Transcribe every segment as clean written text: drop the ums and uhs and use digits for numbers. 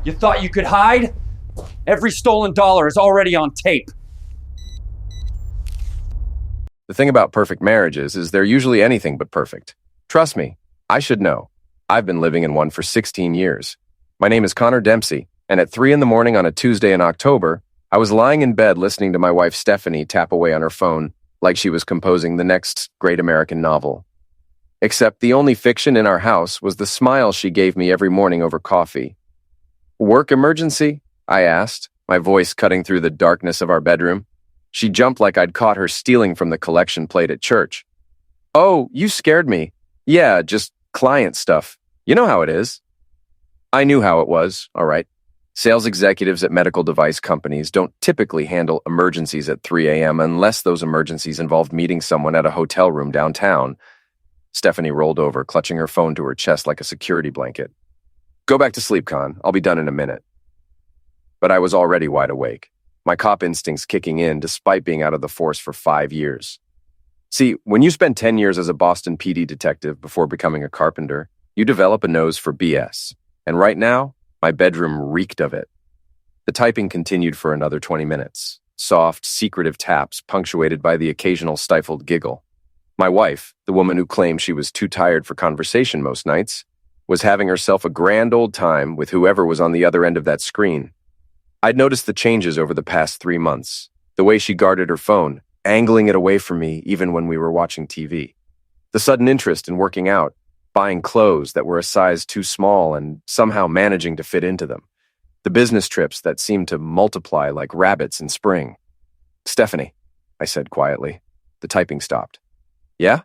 You thought you could hide? Every stolen dollar is already on tape. The thing about perfect marriages is they're usually anything but perfect. Trust me, I should know. I've been living in one for 16 years. My name is Connor Dempsey, and at 3 a.m. on a Tuesday in October, I was lying in bed listening to my wife Stephanie tap away on her phone like she was composing the next great American novel. Except the only fiction in our house was the smile she gave me every morning over coffee. "Work emergency?" I asked, my voice cutting through the darkness of our bedroom. She jumped like I'd caught her stealing from the collection plate at church. "Oh, you scared me. Yeah, just client stuff. You know how it is." I knew how it was, all right. Sales executives at medical device companies don't typically handle emergencies at 3 a.m. unless those emergencies involve meeting someone at a hotel room downtown. Stephanie rolled over, clutching her phone to her chest like a security blanket. "Go back to sleep, Con. I'll be done in a minute." But I was already wide awake, my cop instincts kicking in despite being out of the force for 5 years. See, when you spend 10 years as a Boston PD detective before becoming a carpenter, you develop a nose for BS. And right now, my bedroom reeked of it. The typing continued for another 20 minutes, soft, secretive taps punctuated by the occasional stifled giggle. My wife, the woman who claimed she was too tired for conversation most nights, was having herself a grand old time with whoever was on the other end of that screen. I'd noticed the changes over the past 3 months, the way she guarded her phone, angling it away from me even when we were watching TV. The sudden interest in working out, buying clothes that were a size too small and somehow managing to fit into them. The business trips that seemed to multiply like rabbits in spring. "Stephanie," I said quietly. The typing stopped. "Yeah?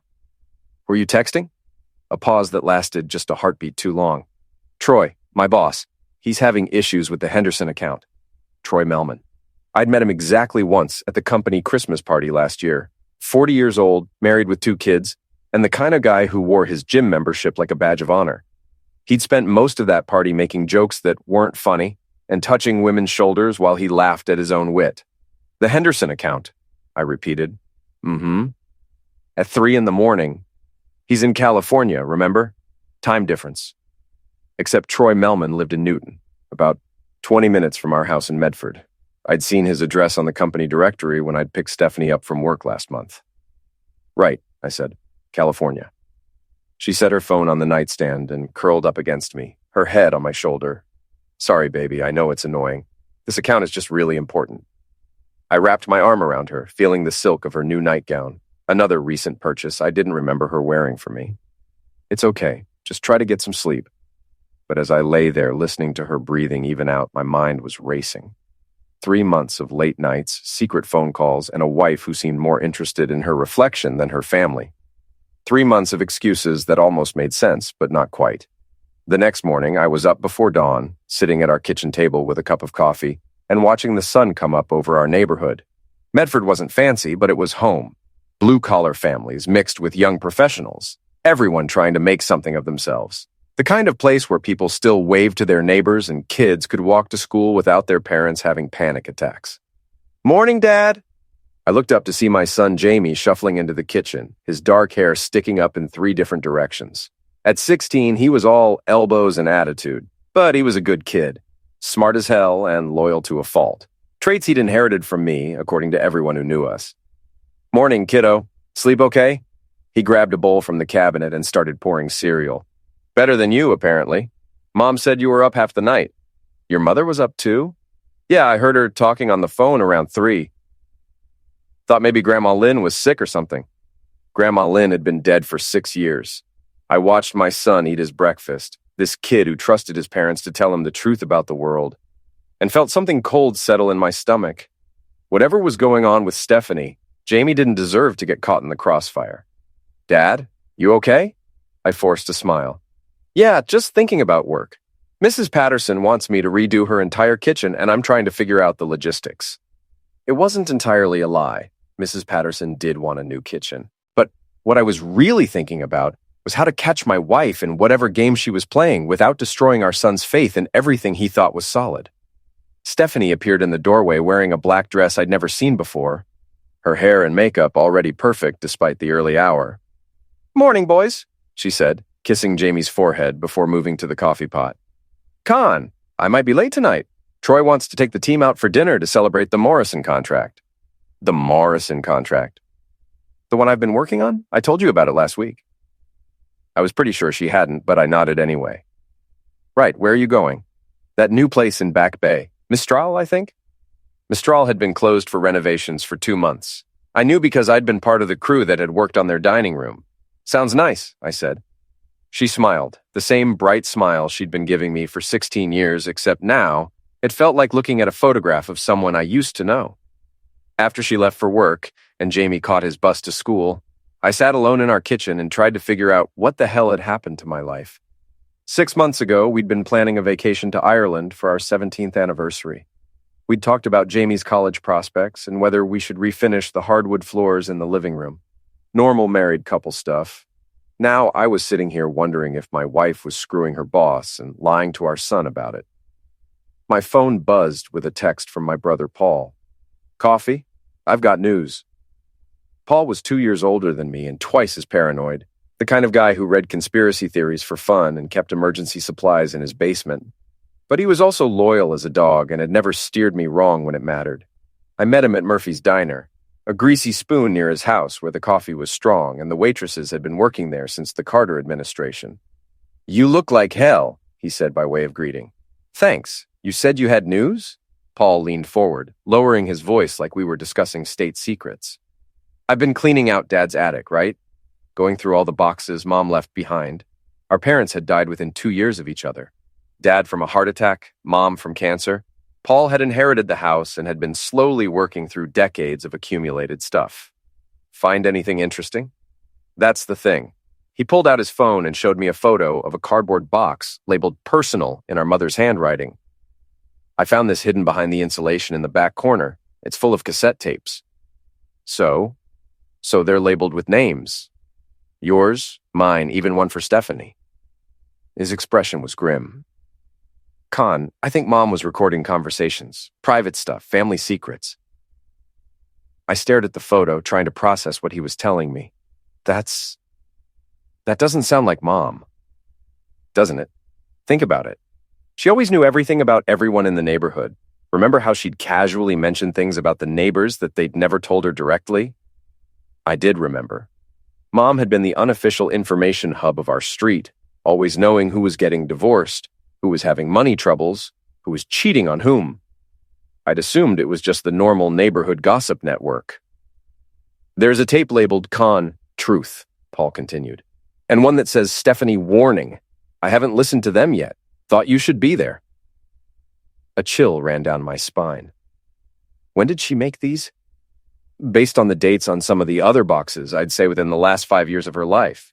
Were you texting?" A pause that lasted just a heartbeat too long. "Troy, my boss. He's having issues with the Henderson account." Troy Melman. I'd met him exactly once at the company Christmas party last year. 40 years old, married with 2 kids, and the kind of guy who wore his gym membership like a badge of honor. He'd spent most of that party making jokes that weren't funny and touching women's shoulders while he laughed at his own wit. "The Henderson account," I repeated. At 3 a.m. He's in California, remember? Time difference. Except Troy Melman lived in Newton, about 20 minutes from our house in Medford. I'd seen his address on the company directory when I'd picked Stephanie up from work last month. "Right," I said. "California." She set her phone on the nightstand and curled up against me, her head on my shoulder. "Sorry, baby, I know it's annoying. This account is just really important." I wrapped my arm around her, feeling the silk of her new nightgown, another recent purchase I didn't remember her wearing for me. "It's okay, just try to get some sleep." But as I lay there listening to her breathing even out, my mind was racing. 3 months of late nights, secret phone calls, and a wife who seemed more interested in her reflection than her family. 3 months of excuses that almost made sense, but not quite. The next morning, I was up before dawn, sitting at our kitchen table with a cup of coffee, and watching the sun come up over our neighborhood. Medford wasn't fancy, but it was home. Blue-collar families mixed with young professionals, everyone trying to make something of themselves. The kind of place where people still waved to their neighbors and kids could walk to school without their parents having panic attacks. "Morning, Dad!" I looked up to see my son Jamie shuffling into the kitchen, his dark hair sticking up in 3 different directions. At 16, he was all elbows and attitude, but he was a good kid, smart as hell and loyal to a fault. Traits he'd inherited from me, according to everyone who knew us. "Morning, kiddo. Sleep okay?" He grabbed a bowl from the cabinet and started pouring cereal. "Better than you, apparently. Mom said you were up half the night." "Your mother was up too?" "Yeah, I heard her talking on the phone around 3. Thought maybe Grandma Lynn was sick or something." Grandma Lynn had been dead for 6 years. I watched my son eat his breakfast, this kid who trusted his parents to tell him the truth about the world, and felt something cold settle in my stomach. Whatever was going on with Stephanie, Jamie didn't deserve to get caught in the crossfire. "Dad, you okay?" I forced a smile. "Yeah, just thinking about work. Mrs. Patterson wants me to redo her entire kitchen, and I'm trying to figure out the logistics." It wasn't entirely a lie. Mrs. Patterson did want a new kitchen. But what I was really thinking about was how to catch my wife in whatever game she was playing without destroying our son's faith in everything he thought was solid. Stephanie appeared in the doorway wearing a black dress I'd never seen before, her hair and makeup already perfect despite the early hour. "Morning, boys," she said, kissing Jamie's forehead before moving to the coffee pot. "Con," I might be late tonight. Troy wants to take the team out for dinner to celebrate the Morrison contract. The Morrison contract? The one I've been working on? I told you about it last week. I was pretty sure she hadn't, but I nodded anyway. Right, where are you going? That new place in Back Bay. Mistral, I think? Mistral had been closed for renovations for 2 months. I knew because I'd been part of the crew that had worked on their dining room. Sounds nice, I said. She smiled, the same bright smile she'd been giving me for 16 years, except now, it felt like looking at a photograph of someone I used to know. After she left for work, and Jamie caught his bus to school, I sat alone in our kitchen and tried to figure out what the hell had happened to my life. 6 months ago, we'd been planning a vacation to Ireland for our 17th anniversary. We'd talked about Jamie's college prospects and whether we should refinish the hardwood floors in the living room. Normal married couple stuff. Now I was sitting here wondering if my wife was screwing her boss and lying to our son about it. My phone buzzed with a text from my brother Paul. Coffee? I've got news. Paul was 2 years older than me and twice as paranoid, the kind of guy who read conspiracy theories for fun and kept emergency supplies in his basement. But he was also loyal as a dog and had never steered me wrong when it mattered. I met him at Murphy's Diner, a greasy spoon near his house where the coffee was strong and the waitresses had been working there since the Carter administration. You look like hell, he said by way of greeting. Thanks. You said you had news? Paul leaned forward, lowering his voice like we were discussing state secrets. I've been cleaning out Dad's attic, right? Going through all the boxes Mom left behind. Our parents had died within 2 years of each other. Dad from a heart attack, Mom from cancer. Paul had inherited the house and had been slowly working through decades of accumulated stuff. Find anything interesting? That's the thing. He pulled out his phone and showed me a photo of a cardboard box labeled personal in our mother's handwriting. I found this hidden behind the insulation in the back corner. It's full of cassette tapes. So they're labeled with names. Yours, mine, even one for Stephanie. His expression was grim. Con, I think Mom was recording conversations, private stuff, family secrets. I stared at the photo, trying to process what he was telling me. That doesn't sound like Mom. Doesn't it? Think about it. She always knew everything about everyone in the neighborhood. Remember how she'd casually mention things about the neighbors that they'd never told her directly? I did remember. Mom had been the unofficial information hub of our street, always knowing who was getting divorced, who was having money troubles, who was cheating on whom. I'd assumed it was just the normal neighborhood gossip network. There's a tape labeled Con Truth, Paul continued, and one that says Stephanie Warning. I haven't listened to them yet. Thought you should be there. A chill ran down my spine. When did she make these? Based on the dates on some of the other boxes, I'd say within the last 5 years of her life.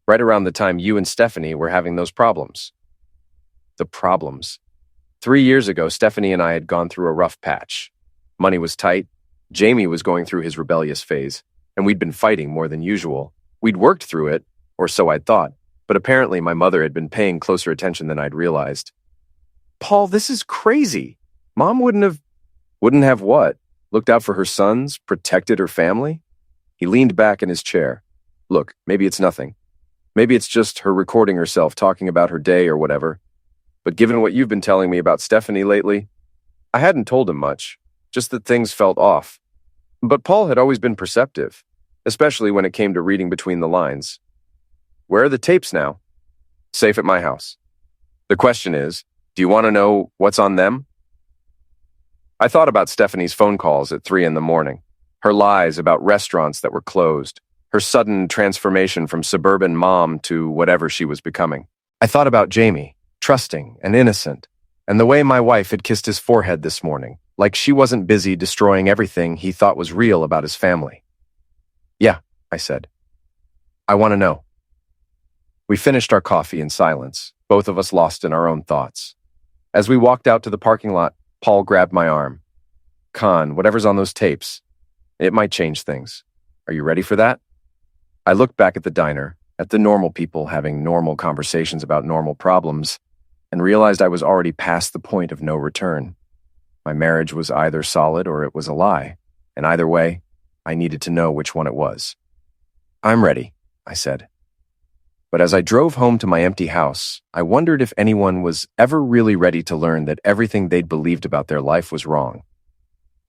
Right around the time you and Stephanie were having those problems. The problems. 3 years ago, Stephanie and I had gone through a rough patch. Money was tight, Jamie was going through his rebellious phase, and we'd been fighting more than usual. We'd worked through it, or so I'd thought, but apparently my mother had been paying closer attention than I'd realized. Paul, this is crazy. Mom wouldn't have what? Looked out for her sons, protected her family? He leaned back in his chair. Look, maybe it's nothing. Maybe it's just her recording herself talking about her day or whatever. But given what you've been telling me about Stephanie lately, I hadn't told him much, just that things felt off. But Paul had always been perceptive, especially when it came to reading between the lines. Where are the tapes now? Safe at my house. The question is, do you want to know what's on them? I thought about Stephanie's phone calls at 3 a.m, her lies about restaurants that were closed, her sudden transformation from suburban mom to whatever she was becoming. I thought about Jamie, trusting and innocent, and the way my wife had kissed his forehead this morning, like she wasn't busy destroying everything he thought was real about his family. Yeah, I said. I want to know. We finished our coffee in silence, both of us lost in our own thoughts. As we walked out to the parking lot, Paul grabbed my arm. Con, whatever's on those tapes, it might change things. Are you ready for that? I looked back at the diner, at the normal people having normal conversations about normal problems, and realized I was already past the point of no return. My marriage was either solid or it was a lie, and either way, I needed to know which one it was. I'm ready, I said. But as I drove home to my empty house, I wondered if anyone was ever really ready to learn that everything they'd believed about their life was wrong.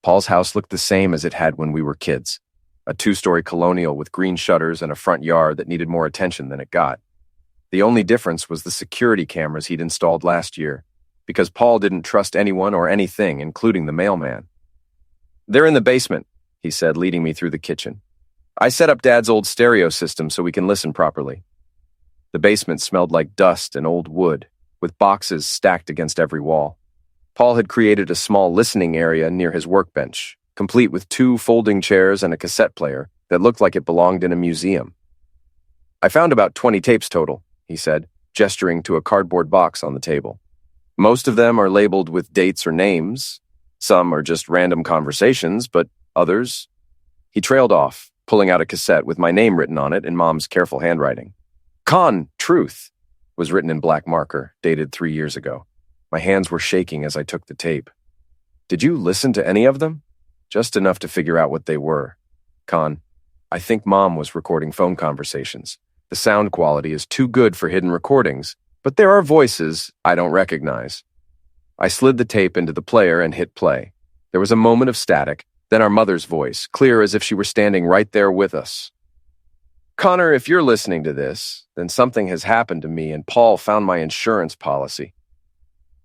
Paul's house looked the same as it had when we were kids, a two-story colonial with green shutters and a front yard that needed more attention than it got. The only difference was the security cameras he'd installed last year, because Paul didn't trust anyone or anything, including the mailman. "They're in the basement," he said, leading me through the kitchen. "I set up Dad's old stereo system so we can listen properly." The basement smelled like dust and old wood, with boxes stacked against every wall. Paul had created a small listening area near his workbench, complete with 2 folding chairs and a cassette player that looked like it belonged in a museum. "I found about 20 tapes total," he said, gesturing to a cardboard box on the table. "Most of them are labeled with dates or names. Some are just random conversations, but others—" He trailed off, pulling out a cassette with my name written on it in Mom's careful handwriting. "Con, Truth," was written in black marker, dated 3 years ago. My hands were shaking as I took the tape. "Did you listen to any of them?" "Just enough to figure out what they were. Con, I think Mom was recording phone conversations. The sound quality is too good for hidden recordings, but there are voices I don't recognize." I slid the tape into the player and hit play. There was a moment of static, then our mother's voice, clear as if she were standing right there with us. "Connor, if you're listening to this, then something has happened to me and Paul found my insurance policy.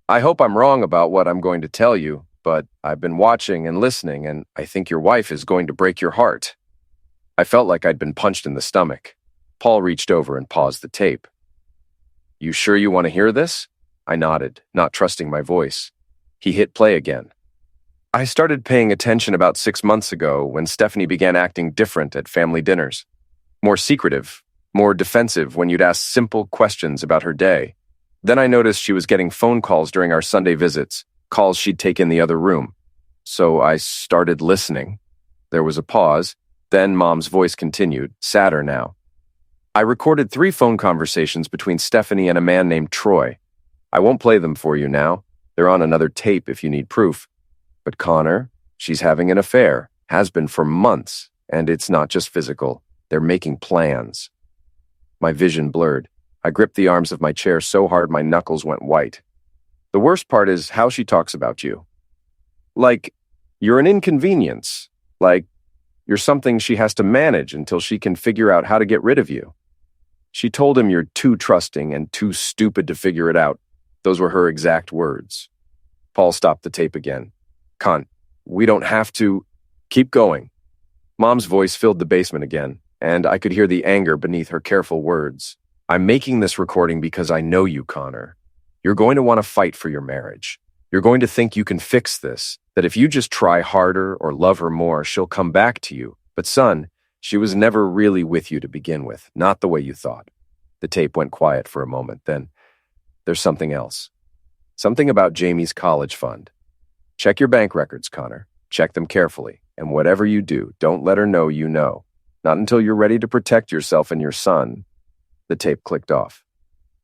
I hope I'm wrong about what I'm going to tell you, but I've been watching and listening, and I think your wife is going to break your heart." I felt like I'd been punched in the stomach. Paul reached over and paused the tape. "You sure you want to hear this?" I nodded, not trusting my voice. He hit play again. "I started paying attention about 6 months ago when Stephanie began acting different at family dinners. More secretive, more defensive when you'd ask simple questions about her day. Then I noticed she was getting phone calls during our Sunday visits, calls she'd take in the other room. So I started listening." There was a pause, then Mom's voice continued, sadder now. "I recorded 3 phone conversations between Stephanie and a man named Troy. I won't play them for you now. They're on another tape if you need proof. But Connor, she's having an affair, has been for months, and it's not just physical. They're making plans." My vision blurred. I gripped the arms of my chair so hard my knuckles went white. "The worst part is how she talks about you. Like, you're an inconvenience. Like, you're something she has to manage until she can figure out how to get rid of you. She told him you're too trusting and too stupid to figure it out. Those were her exact words." Paul stopped the tape again. "Con, we don't have to—" "Keep going." Mom's voice filled the basement again, and I could hear the anger beneath her careful words. "I'm making this recording because I know you, Connor. You're going to want to fight for your marriage. You're going to think you can fix this, that if you just try harder or love her more, she'll come back to you. But son, she was never really with you to begin with, not the way you thought." The tape went quiet for a moment, then, "There's something else. Something about Jamie's college fund. Check your bank records, Connor. Check them carefully, and whatever you do, don't let her know you know. Not until you're ready to protect yourself and your son." The tape clicked off.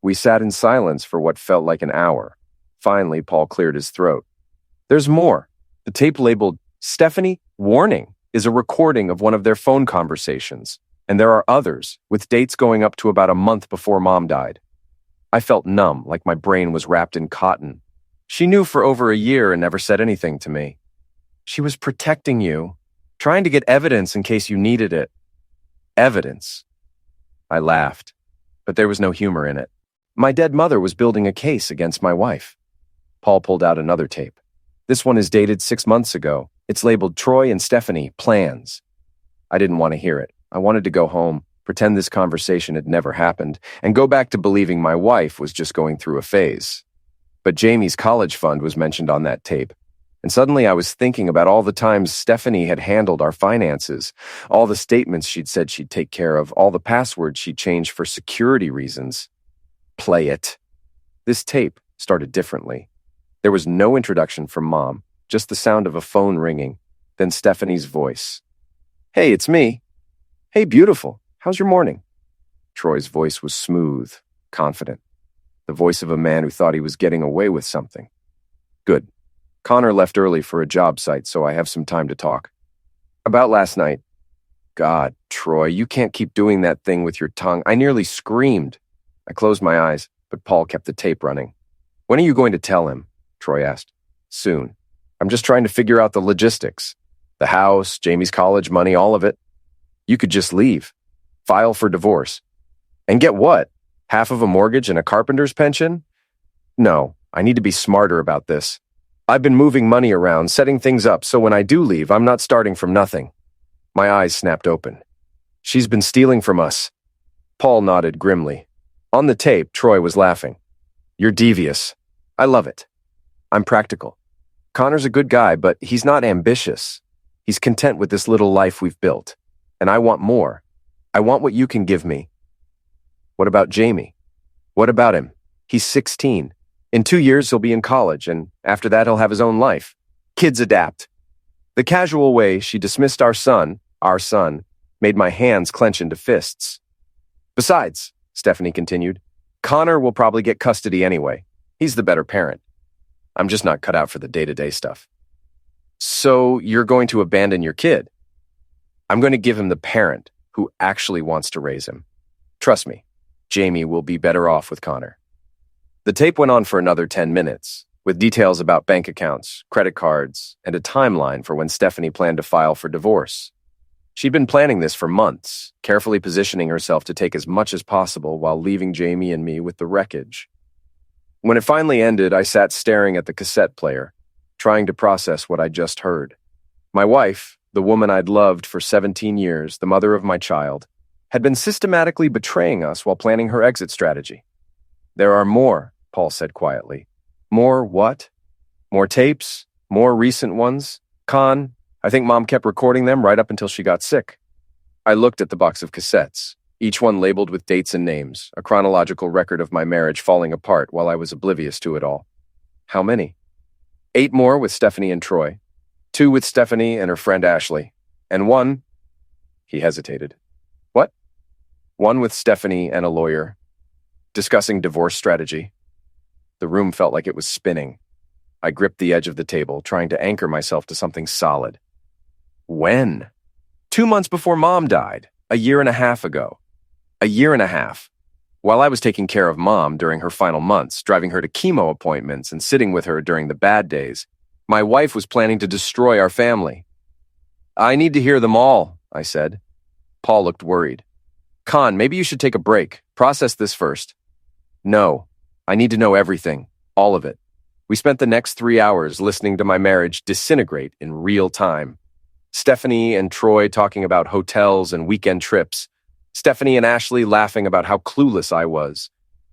We sat in silence for what felt like an hour. Finally, Paul cleared his throat. "There's more." The tape labeled, "Stephanie, warning," is a recording of one of their phone conversations, and there are others, with dates going up to about a month before Mom died. I felt numb, like my brain was wrapped in cotton. She knew for over a year and never said anything to me. "She was protecting you, trying to get evidence in case you needed it." Evidence. I laughed, but there was no humor in it. My dead mother was building a case against my wife. Paul pulled out another tape. This one is dated 6 months ago. It's labeled Troy and Stephanie, Plans. I didn't want to hear it. I wanted to go home, pretend this conversation had never happened, and go back to believing my wife was just going through a phase. But Jamie's college fund was mentioned on that tape, and suddenly I was thinking about all the times Stephanie had handled our finances, all the statements she'd said she'd take care of, all the passwords she'd changed for security reasons. Play it. This tape started differently. There was no introduction from Mom, just the sound of a phone ringing, then Stephanie's voice. "Hey, it's me." "Hey, beautiful. How's your morning?" Troy's voice was smooth, confident. The voice of a man who thought he was getting away with something. "Good. Connor left early for a job site, so I have some time to talk. About last night." "God, Troy, you can't keep doing that thing with your tongue. I nearly screamed." I closed my eyes, but Paul kept the tape running. When are you going to tell him? Troy asked. Soon. I'm just trying to figure out the logistics. The house, Jamie's college money, all of it. You could just leave. File for divorce. And get what? Half of a mortgage and a carpenter's pension? No, I need to be smarter about this. I've been moving money around, setting things up, so when I do leave, I'm not starting from nothing. My eyes snapped open. She's been stealing from us. Paul nodded grimly. On the tape, Troy was laughing. You're devious. I love it. I'm practical. Connor's a good guy, but he's not ambitious. He's content with this little life we've built. And I want more. I want what you can give me. What about Jamie? What about him? He's 16. In 2 years, he'll be in college, and after that, he'll have his own life. Kids adapt. The casual way she dismissed our son, made my hands clench into fists. Besides, Stephanie continued, Connor will probably get custody anyway. He's the better parent. I'm just not cut out for the day-to-day stuff. So you're going to abandon your kid? I'm going to give him the parent who actually wants to raise him. Trust me, Jamie will be better off with Connor. The tape went on for another 10 minutes, with details about bank accounts, credit cards, and a timeline for when Stephanie planned to file for divorce. She'd been planning this for months, carefully positioning herself to take as much as possible while leaving Jamie and me with the wreckage. When it finally ended, I sat staring at the cassette player, trying to process what I'd just heard. My wife, the woman I'd loved for 17 years, the mother of my child, had been systematically betraying us while planning her exit strategy. There are more, Paul said quietly. More what? More tapes? More recent ones? I think Mom kept recording them right up until she got sick. I looked at the box of cassettes, each one labeled with dates and names, a chronological record of my marriage falling apart while I was oblivious to it all. How many? 8 more with Stephanie and Troy, 2 with Stephanie and her friend Ashley, and 1... He hesitated. What? 1 with Stephanie and a lawyer, discussing divorce strategy. The room felt like it was spinning. I gripped the edge of the table, trying to anchor myself to something solid. When? 2 months before Mom died, 1.5 years ago. 1.5 years. While I was taking care of Mom during her final months, driving her to chemo appointments and sitting with her during the bad days, my wife was planning to destroy our family. I need to hear them all, I said. Paul looked worried. Maybe you should take a break. Process this first. No, I need to know everything. All of it. We spent the next 3 hours listening to my marriage disintegrate in real time. Stephanie and Troy talking about hotels and weekend trips. Stephanie and Ashley laughing about how clueless I was.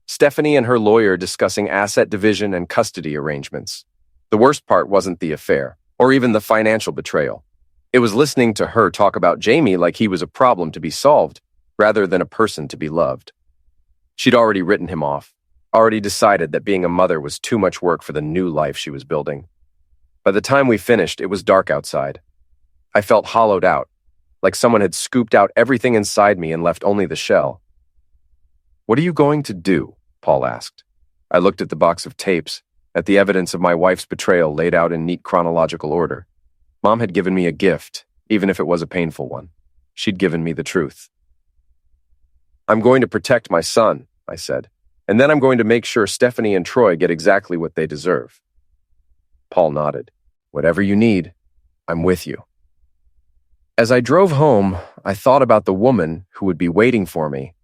Stephanie and her lawyer discussing asset division and custody arrangements. The worst part wasn't the affair, or even the financial betrayal. It was listening to her talk about Jamie like he was a problem to be solved, rather than a person to be loved. She'd already written him off, already decided that being a mother was too much work for the new life she was building. By the time we finished, it was dark outside. I felt hollowed out, like someone had scooped out everything inside me and left only the shell. What are you going to do? Paul asked. I looked at the box of tapes, at the evidence of my wife's betrayal laid out in neat chronological order. Mom had given me a gift, even if it was a painful one. She'd given me the truth. I'm going to protect my son, I said, and then I'm going to make sure Stephanie and Troy get exactly what they deserve. Paul nodded. Whatever you need, I'm with you. As I drove home, I thought about the woman who would be waiting for me,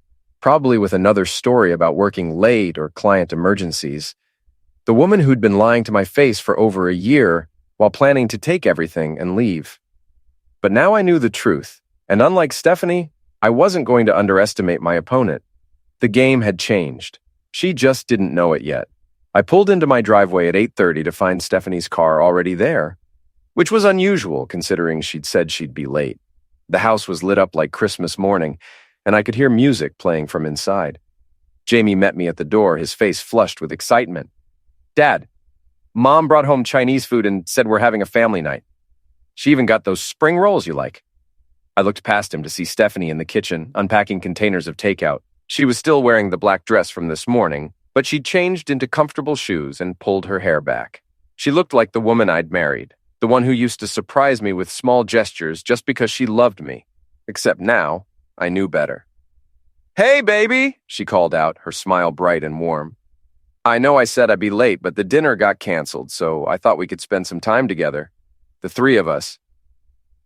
probably with another story about working late or client emergencies. The woman who'd been lying to my face for over 1 year while planning to take everything and leave. But now I knew the truth, and unlike Stephanie, I wasn't going to underestimate my opponent. The game had changed. She just didn't know it yet. I pulled into my driveway at 8:30 to find Stephanie's car already there, which was unusual considering she'd said she'd be late. The house was lit up like Christmas morning, and I could hear music playing from inside. Jamie met me at the door, his face flushed with excitement. Dad, Mom brought home Chinese food and said we're having a family night. She even got those spring rolls you like. I looked past him to see Stephanie in the kitchen, unpacking containers of takeout. She was still wearing the black dress from this morning, but she'd changed into comfortable shoes and pulled her hair back. She looked like the woman I'd married, the one who used to surprise me with small gestures just because she loved me. Except now, I knew better. "Hey, baby," she called out, her smile bright and warm. I know I said I'd be late, but the dinner got canceled, so I thought we could spend some time together. The three of us.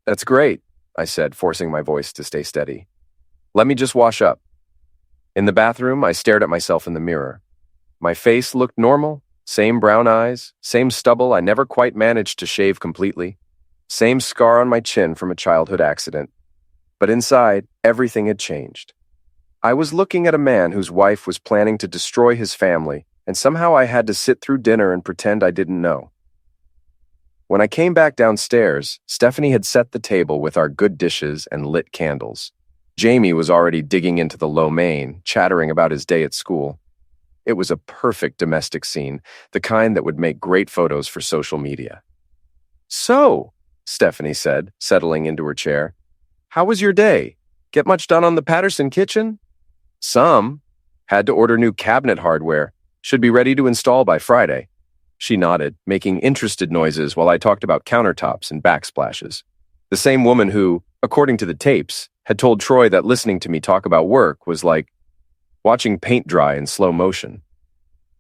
That's great, I said, forcing my voice to stay steady. Let me just wash up. In the bathroom, I stared at myself in the mirror. My face looked normal, same brown eyes, same stubble I never quite managed to shave completely, same scar on my chin from a childhood accident. But inside, everything had changed. I was looking at a man whose wife was planning to destroy his family, and somehow I had to sit through dinner and pretend I didn't know. When I came back downstairs, Stephanie had set the table with our good dishes and lit candles. Jamie was already digging into the lo mein, chattering about his day at school. It was a perfect domestic scene, the kind that would make great photos for social media. "So," Stephanie said, settling into her chair, "how was your day? Get much done on the Patterson kitchen?" "Some. Had to order new cabinet hardware. Should be ready to install by Friday." She nodded, making interested noises while I talked about countertops and backsplashes. The same woman who, according to the tapes, had told Troy that listening to me talk about work was like watching paint dry in slow motion.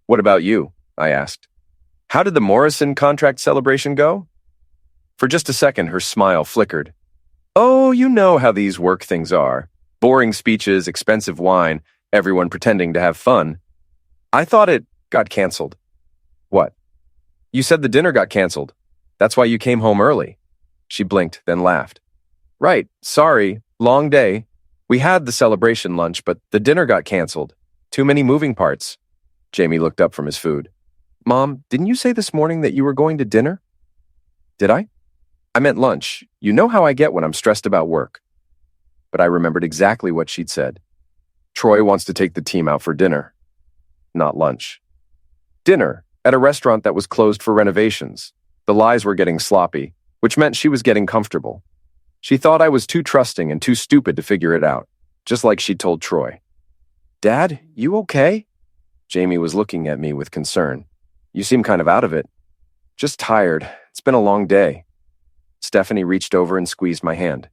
"What about you?" I asked. "How did the Morrison contract celebration go?" For just a second, her smile flickered. "Oh, you know how these work things are. Boring speeches, expensive wine, everyone pretending to have fun. I thought it got canceled." "What?" "You said the dinner got canceled. That's why you came home early." She blinked, then laughed. "Right, sorry, long day. We had the celebration lunch, but the dinner got canceled. Too many moving parts." Jamie looked up from his food. "Mom, didn't you say this morning that you were going to dinner?" "Did I?" "I meant lunch. You know how I get when I'm stressed about work." But I remembered exactly what she'd said. Troy wants to take the team out for dinner. Not lunch. Dinner, at a restaurant that was closed for renovations. The lies were getting sloppy, which meant she was getting comfortable. She thought I was too trusting and too stupid to figure it out, just like she'd told Troy. "Dad, you okay?" Jamie was looking at me with concern. "You seem kind of out of it." "Just tired. It's been a long day." Stephanie reached over and squeezed my hand.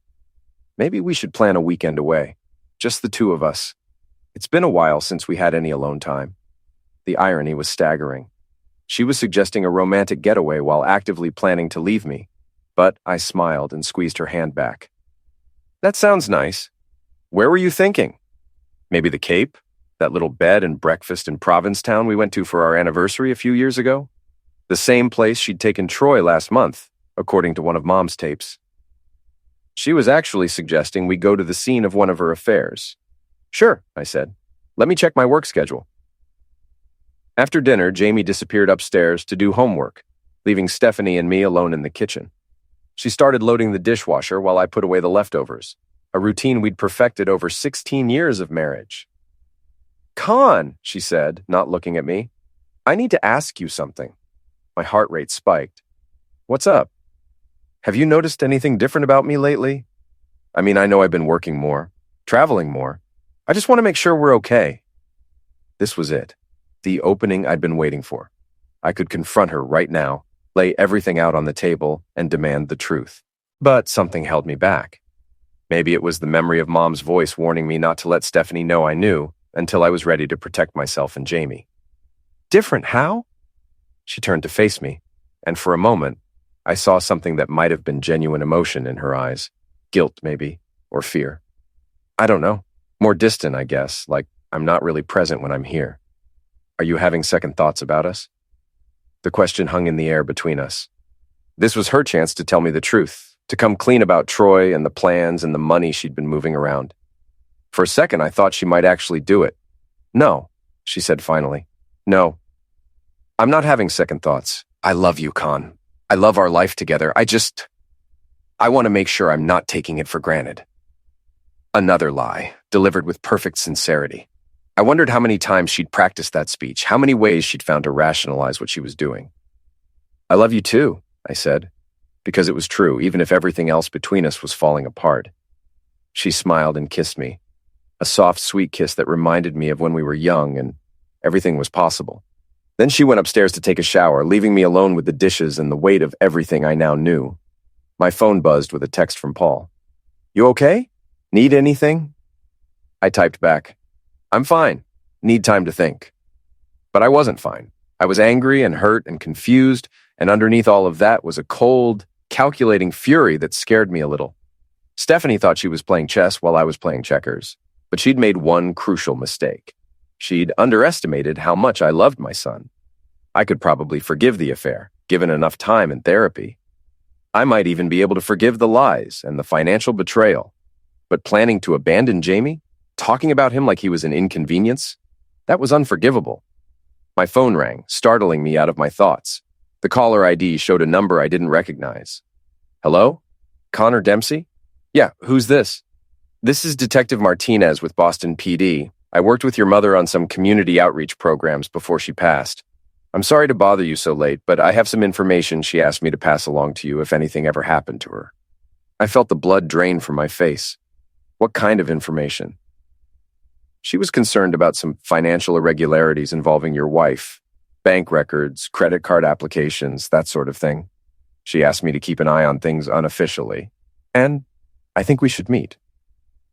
"Maybe we should plan a weekend away. Just the two of us. It's been a while since we had any alone time." The irony was staggering. She was suggesting a romantic getaway while actively planning to leave me, but I smiled and squeezed her hand back. "That sounds nice. Where were you thinking? Maybe the Cape? That little bed and breakfast in Provincetown we went to for our anniversary a few years ago? The same place she'd taken Troy last month, according to one of Mom's tapes." She was actually suggesting we go to the scene of one of her affairs. "Sure," I said. "Let me check my work schedule." After dinner, Jamie disappeared upstairs to do homework, leaving Stephanie and me alone in the kitchen. She started loading the dishwasher while I put away the leftovers, a routine we'd perfected over 16 years of marriage. "Con," she said, not looking at me, "I need to ask you something." My heart rate spiked. "What's up? Have you noticed anything different about me lately? I mean, I know I've been working more, traveling more. I just want to make sure we're okay." This was it. The opening I'd been waiting for. I could confront her right now, lay everything out on the table, and demand the truth. But something held me back. Maybe it was the memory of Mom's voice warning me not to let Stephanie know I knew until I was ready to protect myself and Jamie. "Different how?" She turned to face me, and for a moment, I saw something that might have been genuine emotion in her eyes. Guilt, maybe, or fear. I don't know. More distant, I guess, like I'm not really present when I'm here. "Are you having second thoughts about us?" The question hung in the air between us. This was her chance to tell me the truth, to come clean about Troy and the plans and the money she'd been moving around. For a second, I thought she might actually do it. "No," she said finally. "No. I'm not having second thoughts. I love you, Con. I love our life together. I want to make sure I'm not taking it for granted." Another lie, delivered with perfect sincerity. I wondered how many times she'd practiced that speech, how many ways she'd found to rationalize what she was doing. "I love you too," I said, because it was true, even if everything else between us was falling apart. She smiled and kissed me, a soft, sweet kiss that reminded me of when we were young and everything was possible. Then she went upstairs to take a shower, leaving me alone with the dishes and the weight of everything I now knew. My phone buzzed with a text from Paul. "You okay? Need anything?" I typed back, I'm fine. Need time to think. But I wasn't fine. I was angry and hurt and confused, and underneath all of that was a cold, calculating fury that scared me a little. Stephanie thought she was playing chess while I was playing checkers, but she'd made one crucial mistake. She'd underestimated how much I loved my son. I could probably forgive the affair, given enough time and therapy. I might even be able to forgive the lies and the financial betrayal. But planning to abandon Jamie? Talking about him like he was an inconvenience? That was unforgivable. My phone rang, startling me out of my thoughts. The caller ID showed a number I didn't recognize. Hello? Connor Dempsey? Yeah, who's this? This is Detective Martinez with Boston PD. I worked with your mother on some community outreach programs before she passed. I'm sorry to bother you so late, but I have some information she asked me to pass along to you if anything ever happened to her. I felt the blood drain from my face. What kind of information? She was concerned about some financial irregularities involving your wife, bank records, credit card applications, that sort of thing. She asked me to keep an eye on things unofficially, and I think we should meet.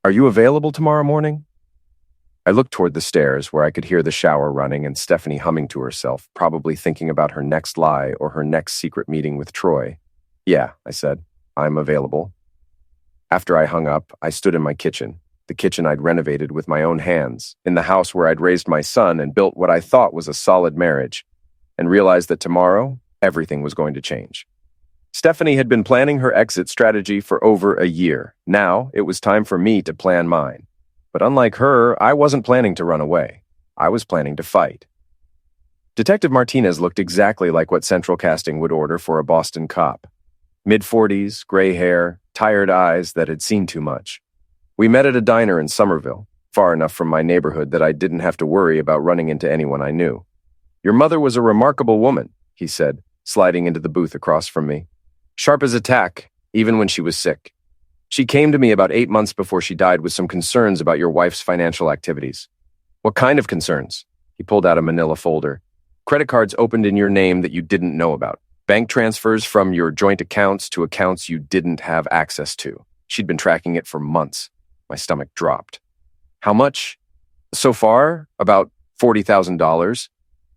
Are you available tomorrow morning? I looked toward the stairs where I could hear the shower running and Stephanie humming to herself, probably thinking about her next lie or her next secret meeting with Troy. Yeah, I said, I'm available. After I hung up, I stood in my kitchen, the kitchen I'd renovated with my own hands, in the house where I'd raised my son and built what I thought was a solid marriage, and realized that tomorrow, everything was going to change. Stephanie had been planning her exit strategy for over a year. Now, it was time for me to plan mine. But unlike her, I wasn't planning to run away. I was planning to fight. Detective Martinez looked exactly like what Central Casting would order for a Boston cop. Mid-40s, gray hair, tired eyes that had seen too much. We met at a diner in Somerville, far enough from my neighborhood that I didn't have to worry about running into anyone I knew. Your mother was a remarkable woman, he said, sliding into the booth across from me. Sharp as a tack, even when she was sick. She came to me about 8 months before she died with some concerns about your wife's financial activities. What kind of concerns? He pulled out a manila folder. Credit cards opened in your name that you didn't know about. Bank transfers from your joint accounts to accounts you didn't have access to. She'd been tracking it for months. My stomach dropped. How much? So far, about $40,000.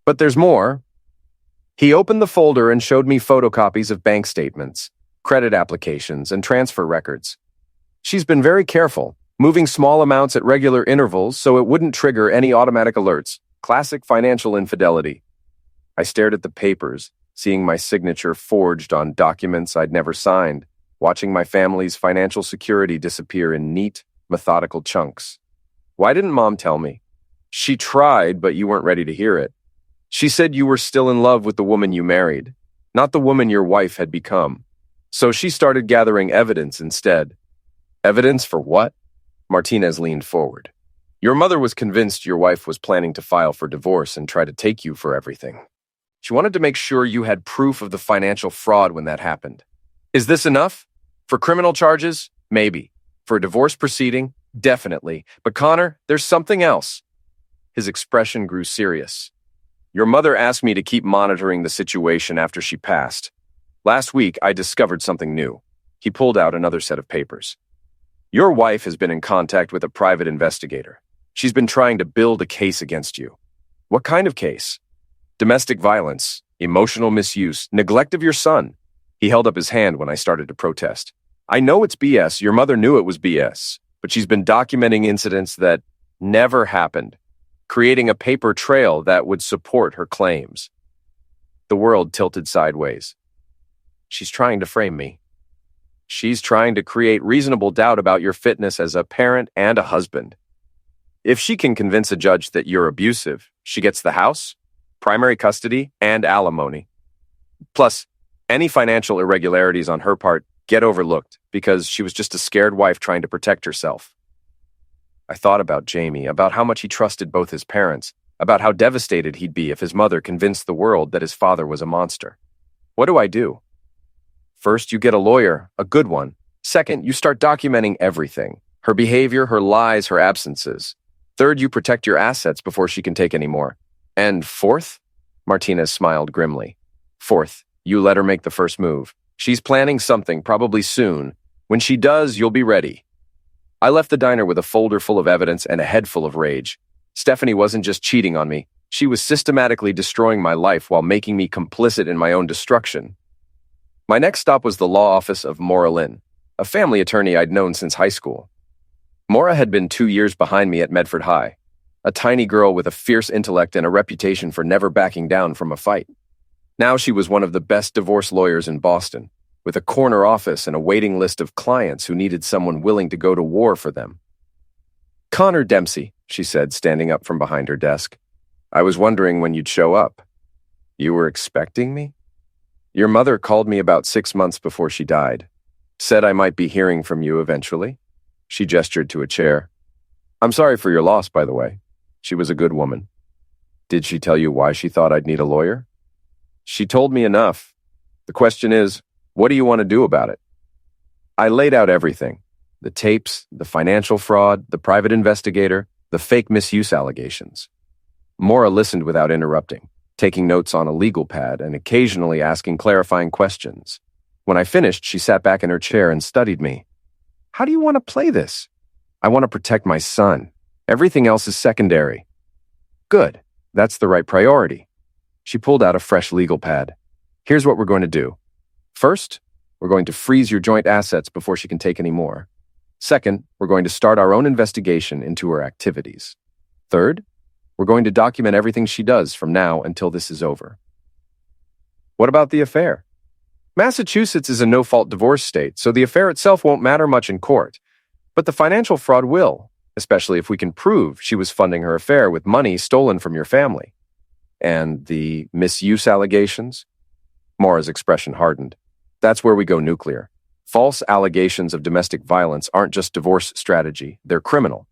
But there's more. He opened the folder and showed me photocopies of bank statements, credit applications, and transfer records. She's been very careful, moving small amounts at regular intervals so it wouldn't trigger any automatic alerts. Classic financial infidelity. I stared at the papers, seeing my signature forged on documents I'd never signed, watching my family's financial security disappear in neat, methodical chunks. Why didn't Mom tell me? She tried, but you weren't ready to hear it. She said you were still in love with the woman you married, not the woman your wife had become. So she started gathering evidence instead. Evidence for what? Martinez leaned forward. Your mother was convinced your wife was planning to file for divorce and try to take you for everything. She wanted to make sure you had proof of the financial fraud when that happened. Is this enough? For criminal charges? Maybe. For a divorce proceeding? Definitely. But Connor, there's something else. His expression grew serious. Your mother asked me to keep monitoring the situation after she passed. Last week, I discovered something new. He pulled out another set of papers. Your wife has been in contact with a private investigator. She's been trying to build a case against you. What kind of case? Domestic violence, emotional misuse, neglect of your son. He held up his hand when I started to protest. I know it's BS. Your mother knew it was BS, but she's been documenting incidents that never happened, creating a paper trail that would support her claims. The world tilted sideways. She's trying to frame me. She's trying to create reasonable doubt about your fitness as a parent and a husband. If she can convince a judge that you're abusive, she gets the house, primary custody, and alimony. Plus, any financial irregularities on her part get overlooked because she was just a scared wife trying to protect herself. I thought about Jamie, about how much he trusted both his parents, about how devastated he'd be if his mother convinced the world that his father was a monster. What do I do? First, you get a lawyer, a good one. Second, you start documenting everything. Her behavior, her lies, her absences. Third, you protect your assets before she can take any more. And fourth? Martinez smiled grimly. Fourth, you let her make the first move. She's planning something, probably soon. When she does, you'll be ready. I left the diner with a folder full of evidence and a head full of rage. Stephanie wasn't just cheating on me. She was systematically destroying my life while making me complicit in my own destruction. My next stop was the law office of Maura Lynn, a family attorney I'd known since high school. Maura had been 2 years behind me at Medford High, a tiny girl with a fierce intellect and a reputation for never backing down from a fight. Now she was one of the best divorce lawyers in Boston, with a corner office and a waiting list of clients who needed someone willing to go to war for them. "Connor Dempsey," she said, standing up from behind her desk. "I was wondering when you'd show up. You were expecting me? Your mother called me about 6 months before she died. Said I might be hearing from you eventually." She gestured to a chair. "I'm sorry for your loss, by the way. She was a good woman." "Did she tell you why she thought I'd need a lawyer?" "She told me enough. The question is, what do you want to do about it?" I laid out everything. The tapes, the financial fraud, the private investigator, the fake misuse allegations. Maura listened without interrupting, taking notes on a legal pad and occasionally asking clarifying questions. When I finished, she sat back in her chair and studied me. "How do you want to play this?" "I want to protect my son. Everything else is secondary." "Good. That's the right priority." She pulled out a fresh legal pad. "Here's what we're going to do. First, we're going to freeze your joint assets before she can take any more. Second, we're going to start our own investigation into her activities. Third, we're going to document everything she does from now until this is over." "What about the affair?" "Massachusetts is a no-fault divorce state, so the affair itself won't matter much in court. But the financial fraud will, especially if we can prove she was funding her affair with money stolen from your family." "And the misuse allegations?" Maura's expression hardened. "That's where we go nuclear. False allegations of domestic violence aren't just divorce strategy, they're criminal.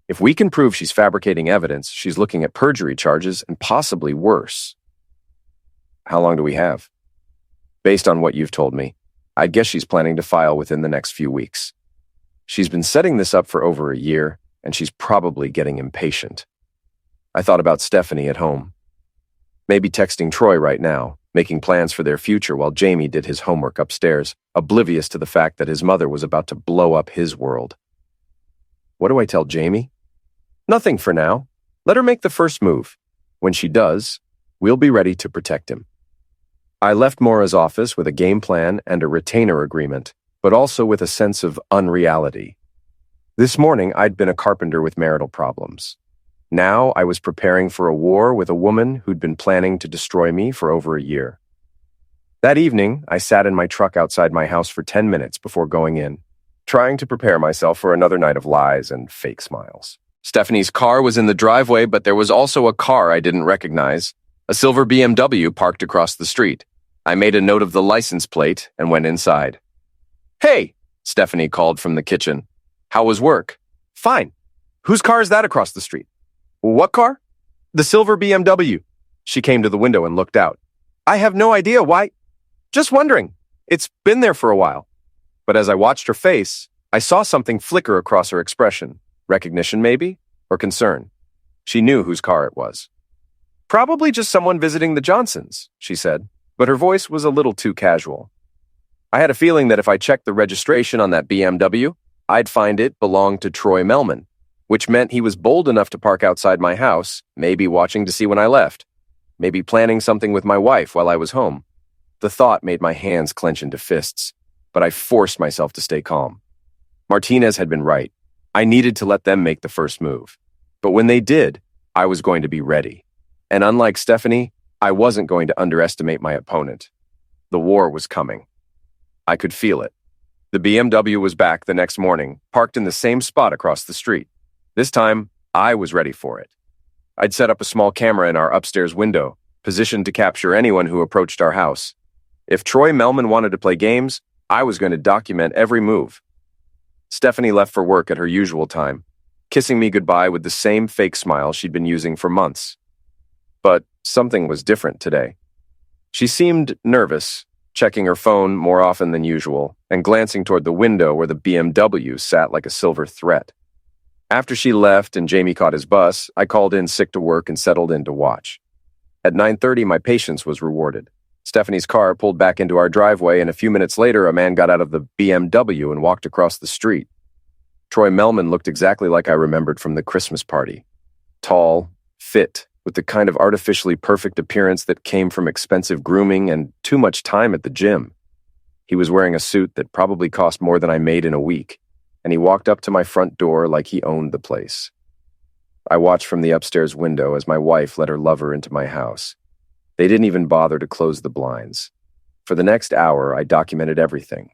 If we can prove she's fabricating evidence, she's looking at perjury charges and possibly worse." "How long do we have?" "Based on what you've told me, I guess she's planning to file within the next few weeks. She's been setting this up for over a year, and she's probably getting impatient." I thought about Stephanie at home. Maybe texting Troy right now, making plans for their future while Jamie did his homework upstairs, oblivious to the fact that his mother was about to blow up his world. What do I tell Jamie? Nothing for now. Let her make the first move. When she does, we'll be ready to protect him. I left Maura's office with a game plan and a retainer agreement, but also with a sense of unreality. This morning, I'd been a carpenter with marital problems. Now I was preparing for a war with a woman who'd been planning to destroy me for over a year. That evening, I sat in my truck outside my house for 10 minutes before going in, trying to prepare myself for another night of lies and fake smiles. Stephanie's car was in the driveway, but there was also a car I didn't recognize, a silver BMW parked across the street. I made a note of the license plate and went inside. "Hey," Stephanie called from the kitchen. "How was work?" "Fine. Whose car is that across the street?" "What car?" "The silver BMW." She came to the window and looked out. "I have no idea why. Just wondering. It's been there for a while." But as I watched her face, I saw something flicker across her expression. Recognition, maybe? Or concern. She knew whose car it was. "Probably just someone visiting the Johnsons," she said, but her voice was a little too casual. I had a feeling that if I checked the registration on that BMW, I'd find it belonged to Troy Melman, which meant he was bold enough to park outside my house, maybe watching to see when I left, maybe planning something with my wife while I was home. The thought made my hands clench into fists, but I forced myself to stay calm. Martinez had been right. I needed to let them make the first move. But when they did, I was going to be ready. And unlike Stephanie, I wasn't going to underestimate my opponent. The war was coming. I could feel it. The BMW was back the next morning, parked in the same spot across the street. This time, I was ready for it. I'd set up a small camera in our upstairs window, positioned to capture anyone who approached our house. If Troy Melman wanted to play games, I was going to document every move. Stephanie left for work at her usual time, kissing me goodbye with the same fake smile she'd been using for months. But something was different today. She seemed nervous, checking her phone more often than usual, and glancing toward the window where the BMW sat like a silver threat. After she left and Jamie caught his bus, I called in sick to work and settled in to watch. At 9:30, my patience was rewarded. Stephanie's car pulled back into our driveway, and a few minutes later, a man got out of the BMW and walked across the street. Troy Melman looked exactly like I remembered from the Christmas party. Tall, fit, with the kind of artificially perfect appearance that came from expensive grooming and too much time at the gym. He was wearing a suit that probably cost more than I made in a week, and he walked up to my front door like he owned the place. I watched from the upstairs window as my wife let her lover into my house. They didn't even bother to close the blinds. For the next hour, I documented everything.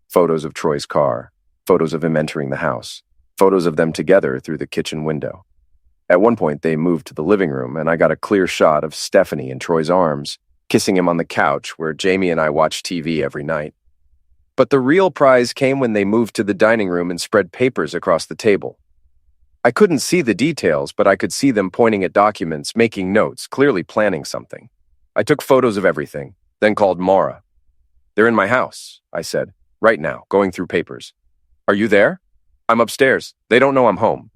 Photos of Troy's car, photos of him entering the house, photos of them together through the kitchen window. At one point, they moved to the living room, and I got a clear shot of Stephanie in Troy's arms, kissing him on the couch where Jamie and I watch TV every night. But the real prize came when they moved to the dining room and spread papers across the table. I couldn't see the details, but I could see them pointing at documents, making notes, clearly planning something. I took photos of everything, then called Mara. "They're in my house," I said, "right now, going through papers." "Are you there?" "I'm upstairs. They don't know I'm home."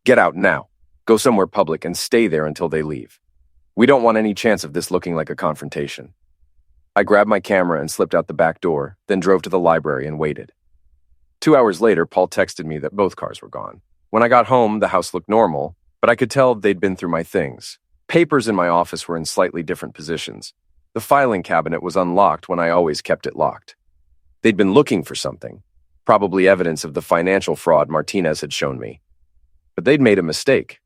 "Get out now. Go somewhere public and stay there until they leave. We don't want any chance of this looking like a confrontation." I grabbed my camera and slipped out the back door, then drove to the library and waited. 2 hours later, Paul texted me that both cars were gone. When I got home, the house looked normal, but I could tell they'd been through my things. Papers in my office were in slightly different positions. The filing cabinet was unlocked when I always kept it locked. They'd been looking for something, probably evidence of the financial fraud Martinez had shown me. But they'd made a mistake.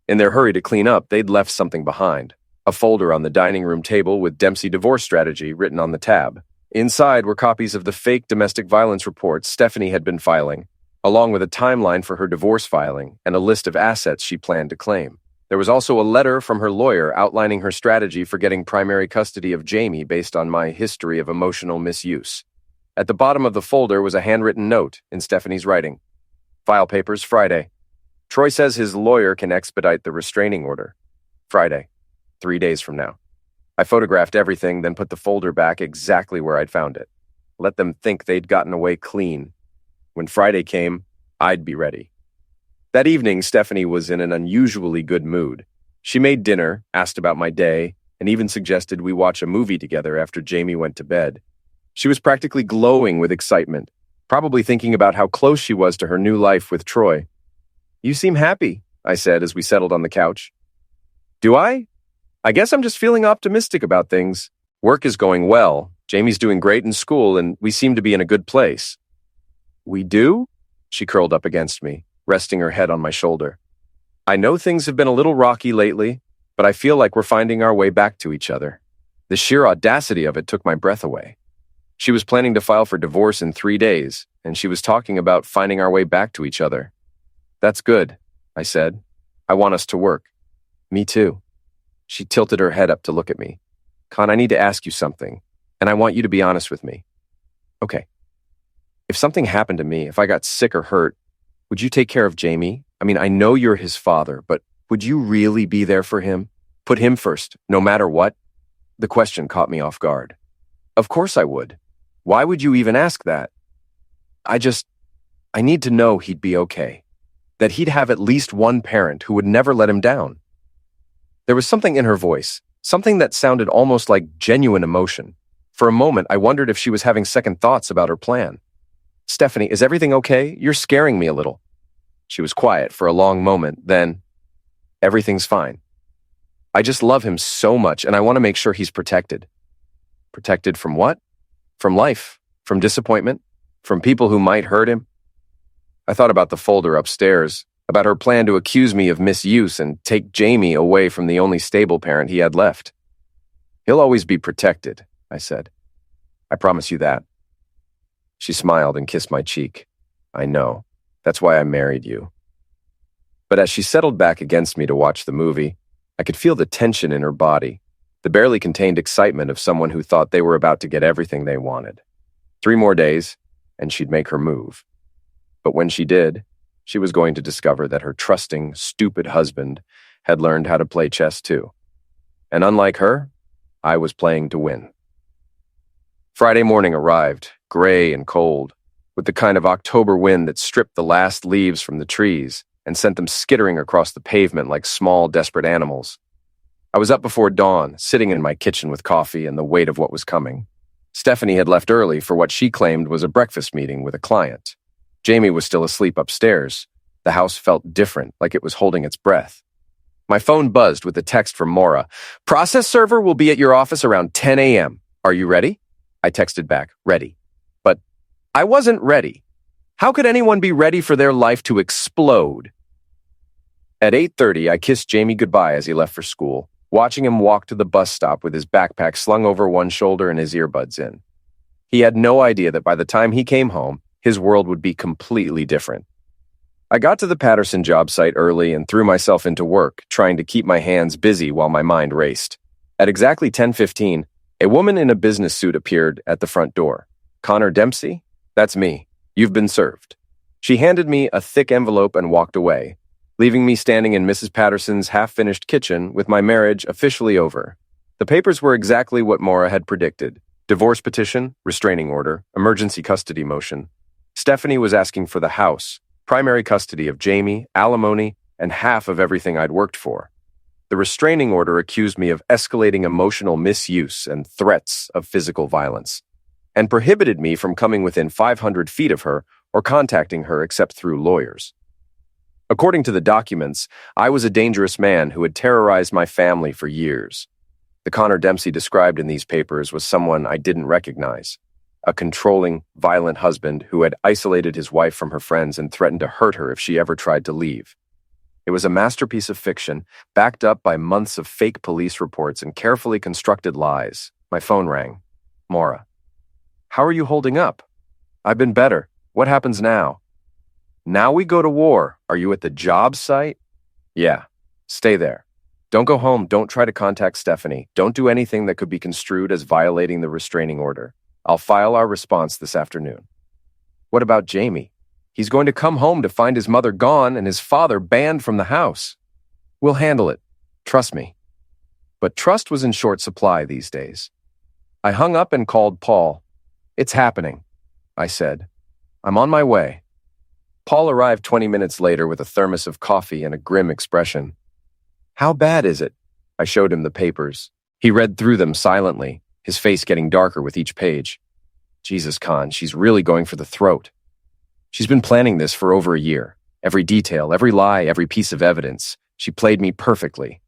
In their hurry to clean up, they'd left something behind. A folder on the dining room table with Dempsey divorce strategy written on the tab. Inside were copies of the fake domestic violence reports Stephanie had been filing, along with a timeline for her divorce filing and a list of assets she planned to claim. There was also a letter from her lawyer outlining her strategy for getting primary custody of Jamie based on my history of emotional misuse. At the bottom of the folder was a handwritten note in Stephanie's writing. "File papers Friday. Troy says his lawyer can expedite the restraining order. Friday, 3 days from now." I photographed everything, then put the folder back exactly where I'd found it. Let them think they'd gotten away clean. When Friday came, I'd be ready. That evening, Stephanie was in an unusually good mood. She made dinner, asked about my day, and even suggested we watch a movie together after Jamie went to bed. She was practically glowing with excitement, probably thinking about how close she was to her new life with Troy. "You seem happy," I said as we settled on the couch. "Do I? I guess I'm just feeling optimistic about things. Work is going well, Jamie's doing great in school, and we seem to be in a good place." "We do?" She curled up against me, resting her head on my shoulder. "I know things have been a little rocky lately, but I feel like we're finding our way back to each other." The sheer audacity of it took my breath away. She was planning to file for divorce in 3 days, and she was talking about finding our way back to each other. "That's good," I said. "I want us to work." "Me too." She tilted her head up to look at me. "Con, I need to ask you something, and I want you to be honest with me." "Okay. If something happened to me, if I got sick or hurt, would you take care of Jamie? I mean, I know you're his father, but would you really be there for him? Put him first, no matter what?" The question caught me off guard. "Of course I would. Why would you even ask that?" I need to know he'd be okay. That he'd have at least one parent who would never let him down." There was something in her voice, something that sounded almost like genuine emotion. For a moment, I wondered if she was having second thoughts about her plan. "Stephanie, is everything okay? You're scaring me a little." She was quiet for a long moment, then, "Everything's fine. I just love him so much, and I want to make sure he's protected." "Protected from what?" "From life, from disappointment, from people who might hurt him." I thought about the folder upstairs, about her plan to accuse me of misuse and take Jamie away from the only stable parent he had left. "He'll always be protected," I said. "I promise you that." She smiled and kissed my cheek. "I know. That's why I married you." But as she settled back against me to watch the movie, I could feel the tension in her body, the barely contained excitement of someone who thought they were about to get everything they wanted. 3 more days, and she'd make her move. But when she did, she was going to discover that her trusting, stupid husband had learned how to play chess too. And unlike her, I was playing to win. Friday morning arrived, gray and cold, with the kind of October wind that stripped the last leaves from the trees and sent them skittering across the pavement like small, desperate animals. I was up before dawn, sitting in my kitchen with coffee and the weight of what was coming. Stephanie had left early for what she claimed was a breakfast meeting with a client. Jamie was still asleep upstairs. The house felt different, like it was holding its breath. My phone buzzed with a text from Maura. Process server will be at your office around 10 a.m. Are you ready? I texted back, ready. But I wasn't ready. How could anyone be ready for their life to explode? At 8:30, I kissed Jamie goodbye as he left for school, watching him walk to the bus stop with his backpack slung over one shoulder and his earbuds in. He had no idea that by the time he came home, his world would be completely different. I got to the Patterson job site early and threw myself into work, trying to keep my hands busy while my mind raced. At exactly 10:15, a woman in a business suit appeared at the front door. Connor Dempsey? That's me. You've been served. She handed me a thick envelope and walked away, leaving me standing in Mrs. Patterson's half-finished kitchen with my marriage officially over. The papers were exactly what Maura had predicted. Divorce petition, restraining order, emergency custody motion. Stephanie was asking for the house, primary custody of Jamie, alimony, and half of everything I'd worked for. The restraining order accused me of escalating emotional misuse and threats of physical violence, and prohibited me from coming within 500 feet of her or contacting her except through lawyers. According to the documents, I was a dangerous man who had terrorized my family for years. The Connor Dempsey described in these papers was someone I didn't recognize. A controlling, violent husband who had isolated his wife from her friends and threatened to hurt her if she ever tried to leave. It was a masterpiece of fiction, backed up by months of fake police reports and carefully constructed lies. My phone rang. Maura. How are you holding up? I've been better. What happens now? Now we go to war. Are you at the job site? Yeah. Stay there. Don't go home. Don't try to contact Stephanie. Don't do anything that could be construed as violating the restraining order. I'll file our response this afternoon. What about Jamie? He's going to come home to find his mother gone and his father banned from the house. We'll handle it. Trust me. But trust was in short supply these days. I hung up and called Paul. It's happening, I said. I'm on my way. Paul arrived 20 minutes later with a thermos of coffee and a grim expression. How bad is it? I showed him the papers. He read through them silently, his face getting darker with each page. Jesus, Con, she's really going for the throat. She's been planning this for over a year. Every detail, every lie, every piece of evidence. She played me perfectly.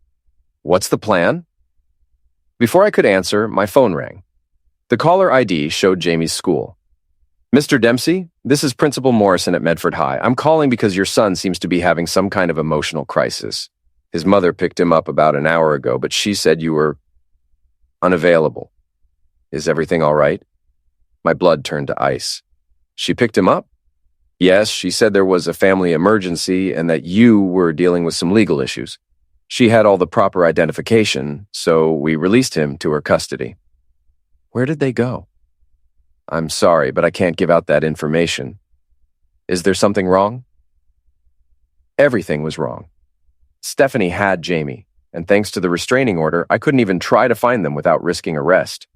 What's the plan? Before I could answer, my phone rang. The caller ID showed Jamie's school. Mr. Dempsey, this is Principal Morrison at Medford High. I'm calling because your son seems to be having some kind of emotional crisis. His mother picked him up about an hour ago, but she said you were unavailable. Is everything all right? My blood turned to ice. She picked him up? Yes, she said there was a family emergency and that you were dealing with some legal issues. She had all the proper identification, so we released him to her custody. Where did they go? I'm sorry, but I can't give out that information. Is there something wrong? Everything was wrong. Stephanie had Jamie, and thanks to the restraining order, I couldn't even try to find them without risking arrest.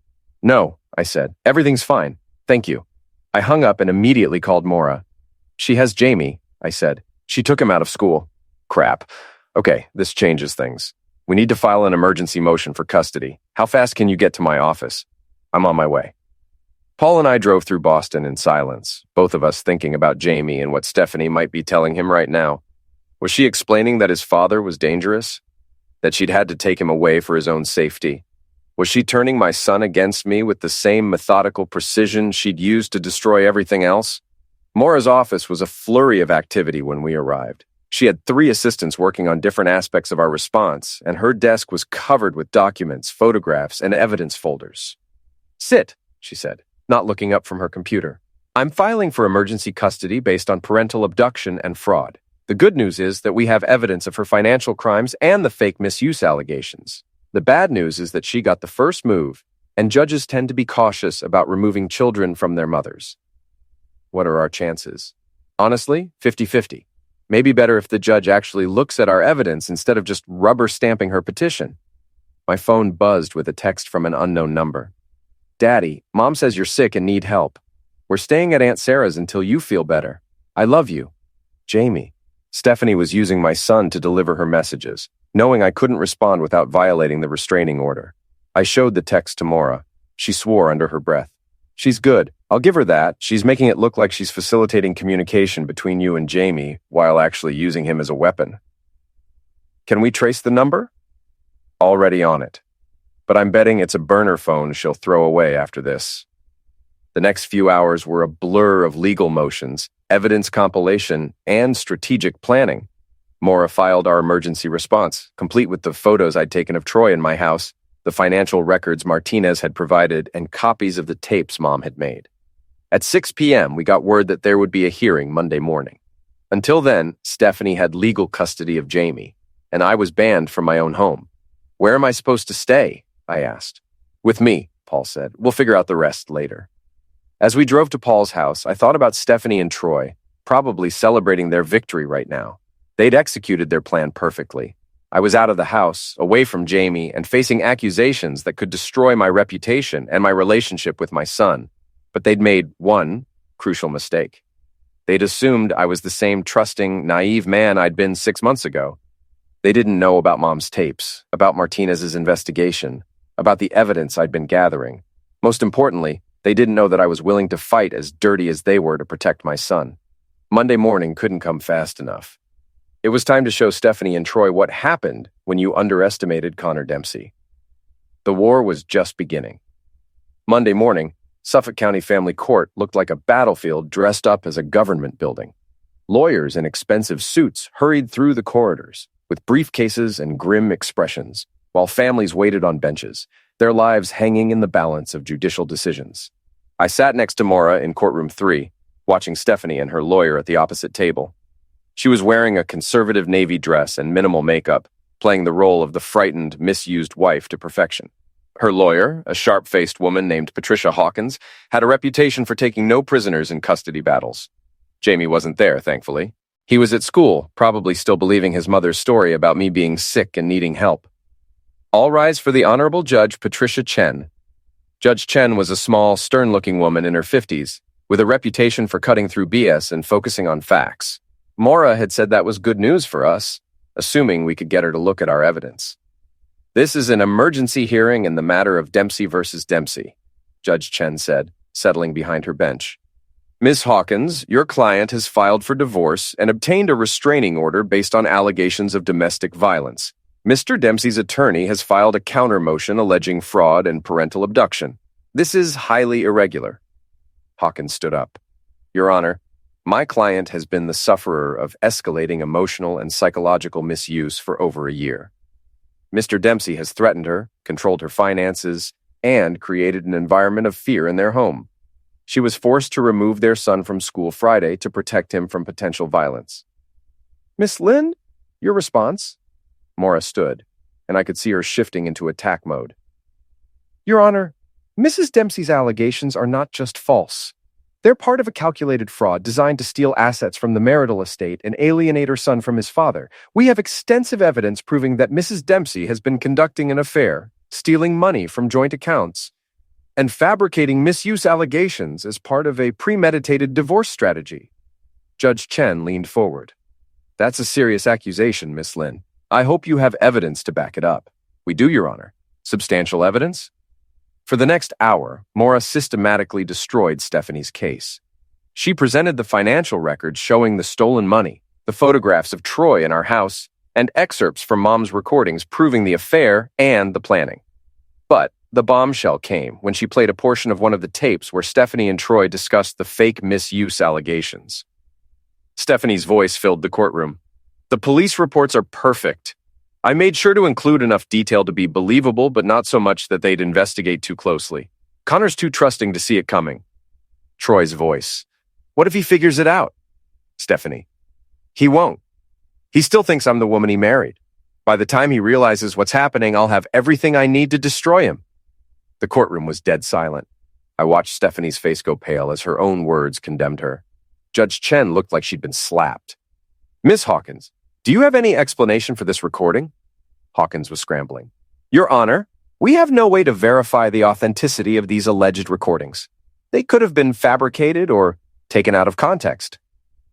No, I said. Everything's fine. Thank you. I hung up and immediately called Maura. She has Jamie, I said. She took him out of school. Crap. Okay, this changes things. We need to file an emergency motion for custody. How fast can you get to my office? I'm on my way. Paul and I drove through Boston in silence, both of us thinking about Jamie and what Stephanie might be telling him right now. Was she explaining that his father was dangerous? That she'd had to take him away for his own safety? Was she turning my son against me with the same methodical precision she'd used to destroy everything else? Maura's office was a flurry of activity when we arrived. She had 3 assistants working on different aspects of our response, and her desk was covered with documents, photographs, and evidence folders. Sit, she said, not looking up from her computer. I'm filing for emergency custody based on parental abduction and fraud. The good news is that we have evidence of her financial crimes and the fake misuse allegations. The bad news is that she got the first move, and judges tend to be cautious about removing children from their mothers. What are our chances? Honestly, 50-50. Maybe better if the judge actually looks at our evidence instead of just rubber stamping her petition. My phone buzzed with a text from an unknown number. Daddy, Mom says you're sick and need help. We're staying at Aunt Sarah's until you feel better. I love you. Jamie. Stephanie was using my son to deliver her messages, knowing I couldn't respond without violating the restraining order. I showed the text to Maura. She swore under her breath. She's good. I'll give her that. She's making it look like she's facilitating communication between you and Jamie while actually using him as a weapon. Can we trace the number? Already on it. But I'm betting it's a burner phone she'll throw away after this. The next few hours were a blur of legal motions, evidence compilation, and strategic planning. Maura filed our emergency response, complete with the photos I'd taken of Troy in my house, the financial records Martinez had provided, and copies of the tapes Mom had made. At 6 p.m., we got word that there would be a hearing Monday morning. Until then, Stephanie had legal custody of Jamie, and I was banned from my own home. Where am I supposed to stay? I asked. With me, Paul said. We'll figure out the rest later. As we drove to Paul's house, I thought about Stephanie and Troy, probably celebrating their victory right now. They'd executed their plan perfectly. I was out of the house, away from Jamie, and facing accusations that could destroy my reputation and my relationship with my son. But they'd made one crucial mistake. They'd assumed I was the same trusting, naive man I'd been 6 months ago. They didn't know about Mom's tapes, about Martinez's investigation, about the evidence I'd been gathering. Most importantly, they didn't know that I was willing to fight as dirty as they were to protect my son. Monday morning couldn't come fast enough. It was time to show Stephanie and Troy what happened when you underestimated Connor Dempsey. The war was just beginning. Monday morning, Suffolk County Family Court looked like a battlefield dressed up as a government building. Lawyers in expensive suits hurried through the corridors, with briefcases and grim expressions, while families waited on benches, their lives hanging in the balance of judicial decisions. I sat next to Maura in courtroom 3, watching Stephanie and her lawyer at the opposite table. She was wearing a conservative navy dress and minimal makeup, playing the role of the frightened, misused wife to perfection. Her lawyer, a sharp-faced woman named Patricia Hawkins, had a reputation for taking no prisoners in custody battles. Jamie wasn't there, thankfully. He was at school, probably still believing his mother's story about me being sick and needing help. All rise for the Honorable Judge Patricia Chen. Judge Chen was a small, stern-looking woman in her 50s, with a reputation for cutting through BS and focusing on facts. Maura had said that was good news for us, assuming we could get her to look at our evidence. This is an emergency hearing in the matter of Dempsey versus Dempsey, Judge Chen said, settling behind her bench. Ms. Hawkins, your client has filed for divorce and obtained a restraining order based on allegations of domestic violence. Mr. Dempsey's attorney has filed a counter motion alleging fraud and parental abduction. This is highly irregular. Hawkins stood up. Your Honor, my client has been the sufferer of escalating emotional and psychological misuse for over a year. Mr. Dempsey has threatened her, controlled her finances, and created an environment of fear in their home. She was forced to remove their son from school Friday to protect him from potential violence. Miss Lynn, your response? Maura stood, and I could see her shifting into attack mode. Your Honor, Mrs. Dempsey's allegations are not just false. They're part of a calculated fraud designed to steal assets from the marital estate and alienate her son from his father. We have extensive evidence proving that Mrs. Dempsey has been conducting an affair, stealing money from joint accounts, and fabricating misuse allegations as part of a premeditated divorce strategy. Judge Chen leaned forward. That's a serious accusation, Miss Lin. I hope you have evidence to back it up. We do, Your Honor. Substantial evidence? For the next hour, Maura systematically destroyed Stephanie's case. She presented the financial records showing the stolen money, the photographs of Troy in our house, and excerpts from Mom's recordings proving the affair and the planning. But the bombshell came when she played a portion of one of the tapes where Stephanie and Troy discussed the fake misuse allegations. Stephanie's voice filled the courtroom. The police reports are perfect. I made sure to include enough detail to be believable, but not so much that they'd investigate too closely. Connor's too trusting to see it coming. Troy's voice. What if he figures it out? Stephanie. He won't. He still thinks I'm the woman he married. By the time he realizes what's happening, I'll have everything I need to destroy him. The courtroom was dead silent. I watched Stephanie's face go pale as her own words condemned her. Judge Chen looked like she'd been slapped. Miss Hawkins, do you have any explanation for this recording? Hawkins was scrambling. Your Honor, we have no way to verify the authenticity of these alleged recordings. They could have been fabricated or taken out of context.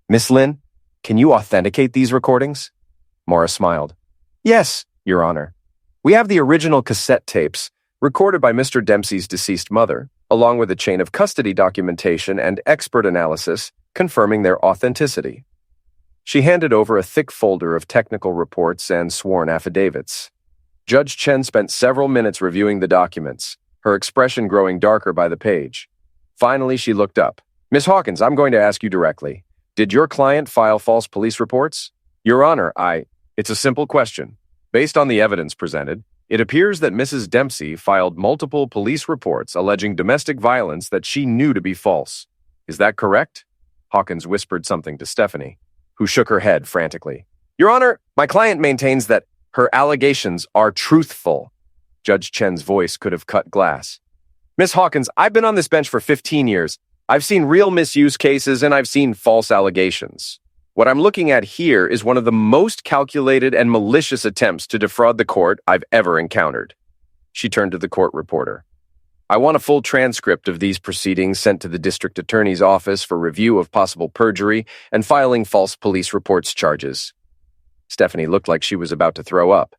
Miss Lin, can you authenticate these recordings? Maura smiled. Yes, Your Honor. We have the original cassette tapes, recorded by Mr. Dempsey's deceased mother, along with a chain of custody documentation and expert analysis confirming their authenticity. She handed over a thick folder of technical reports and sworn affidavits. Judge Chen spent several minutes reviewing the documents, her expression growing darker by the page. Finally, she looked up. Miss Hawkins, I'm going to ask you directly. Did your client file false police reports? Your Honor, It's a simple question. Based on the evidence presented, it appears that Mrs. Dempsey filed multiple police reports alleging domestic violence that she knew to be false. Is that correct? Hawkins whispered something to Stephanie, who shook her head frantically. Your Honor, my client maintains that her allegations are truthful. Judge Chen's voice could have cut glass. Miss Hawkins, I've been on this bench for 15 years. I've seen real misuse cases and I've seen false allegations. What I'm looking at here is one of the most calculated and malicious attempts to defraud the court I've ever encountered. She turned to the court reporter. I want a full transcript of these proceedings sent to the district attorney's office for review of possible perjury and filing false police reports charges. Stephanie looked like she was about to throw up.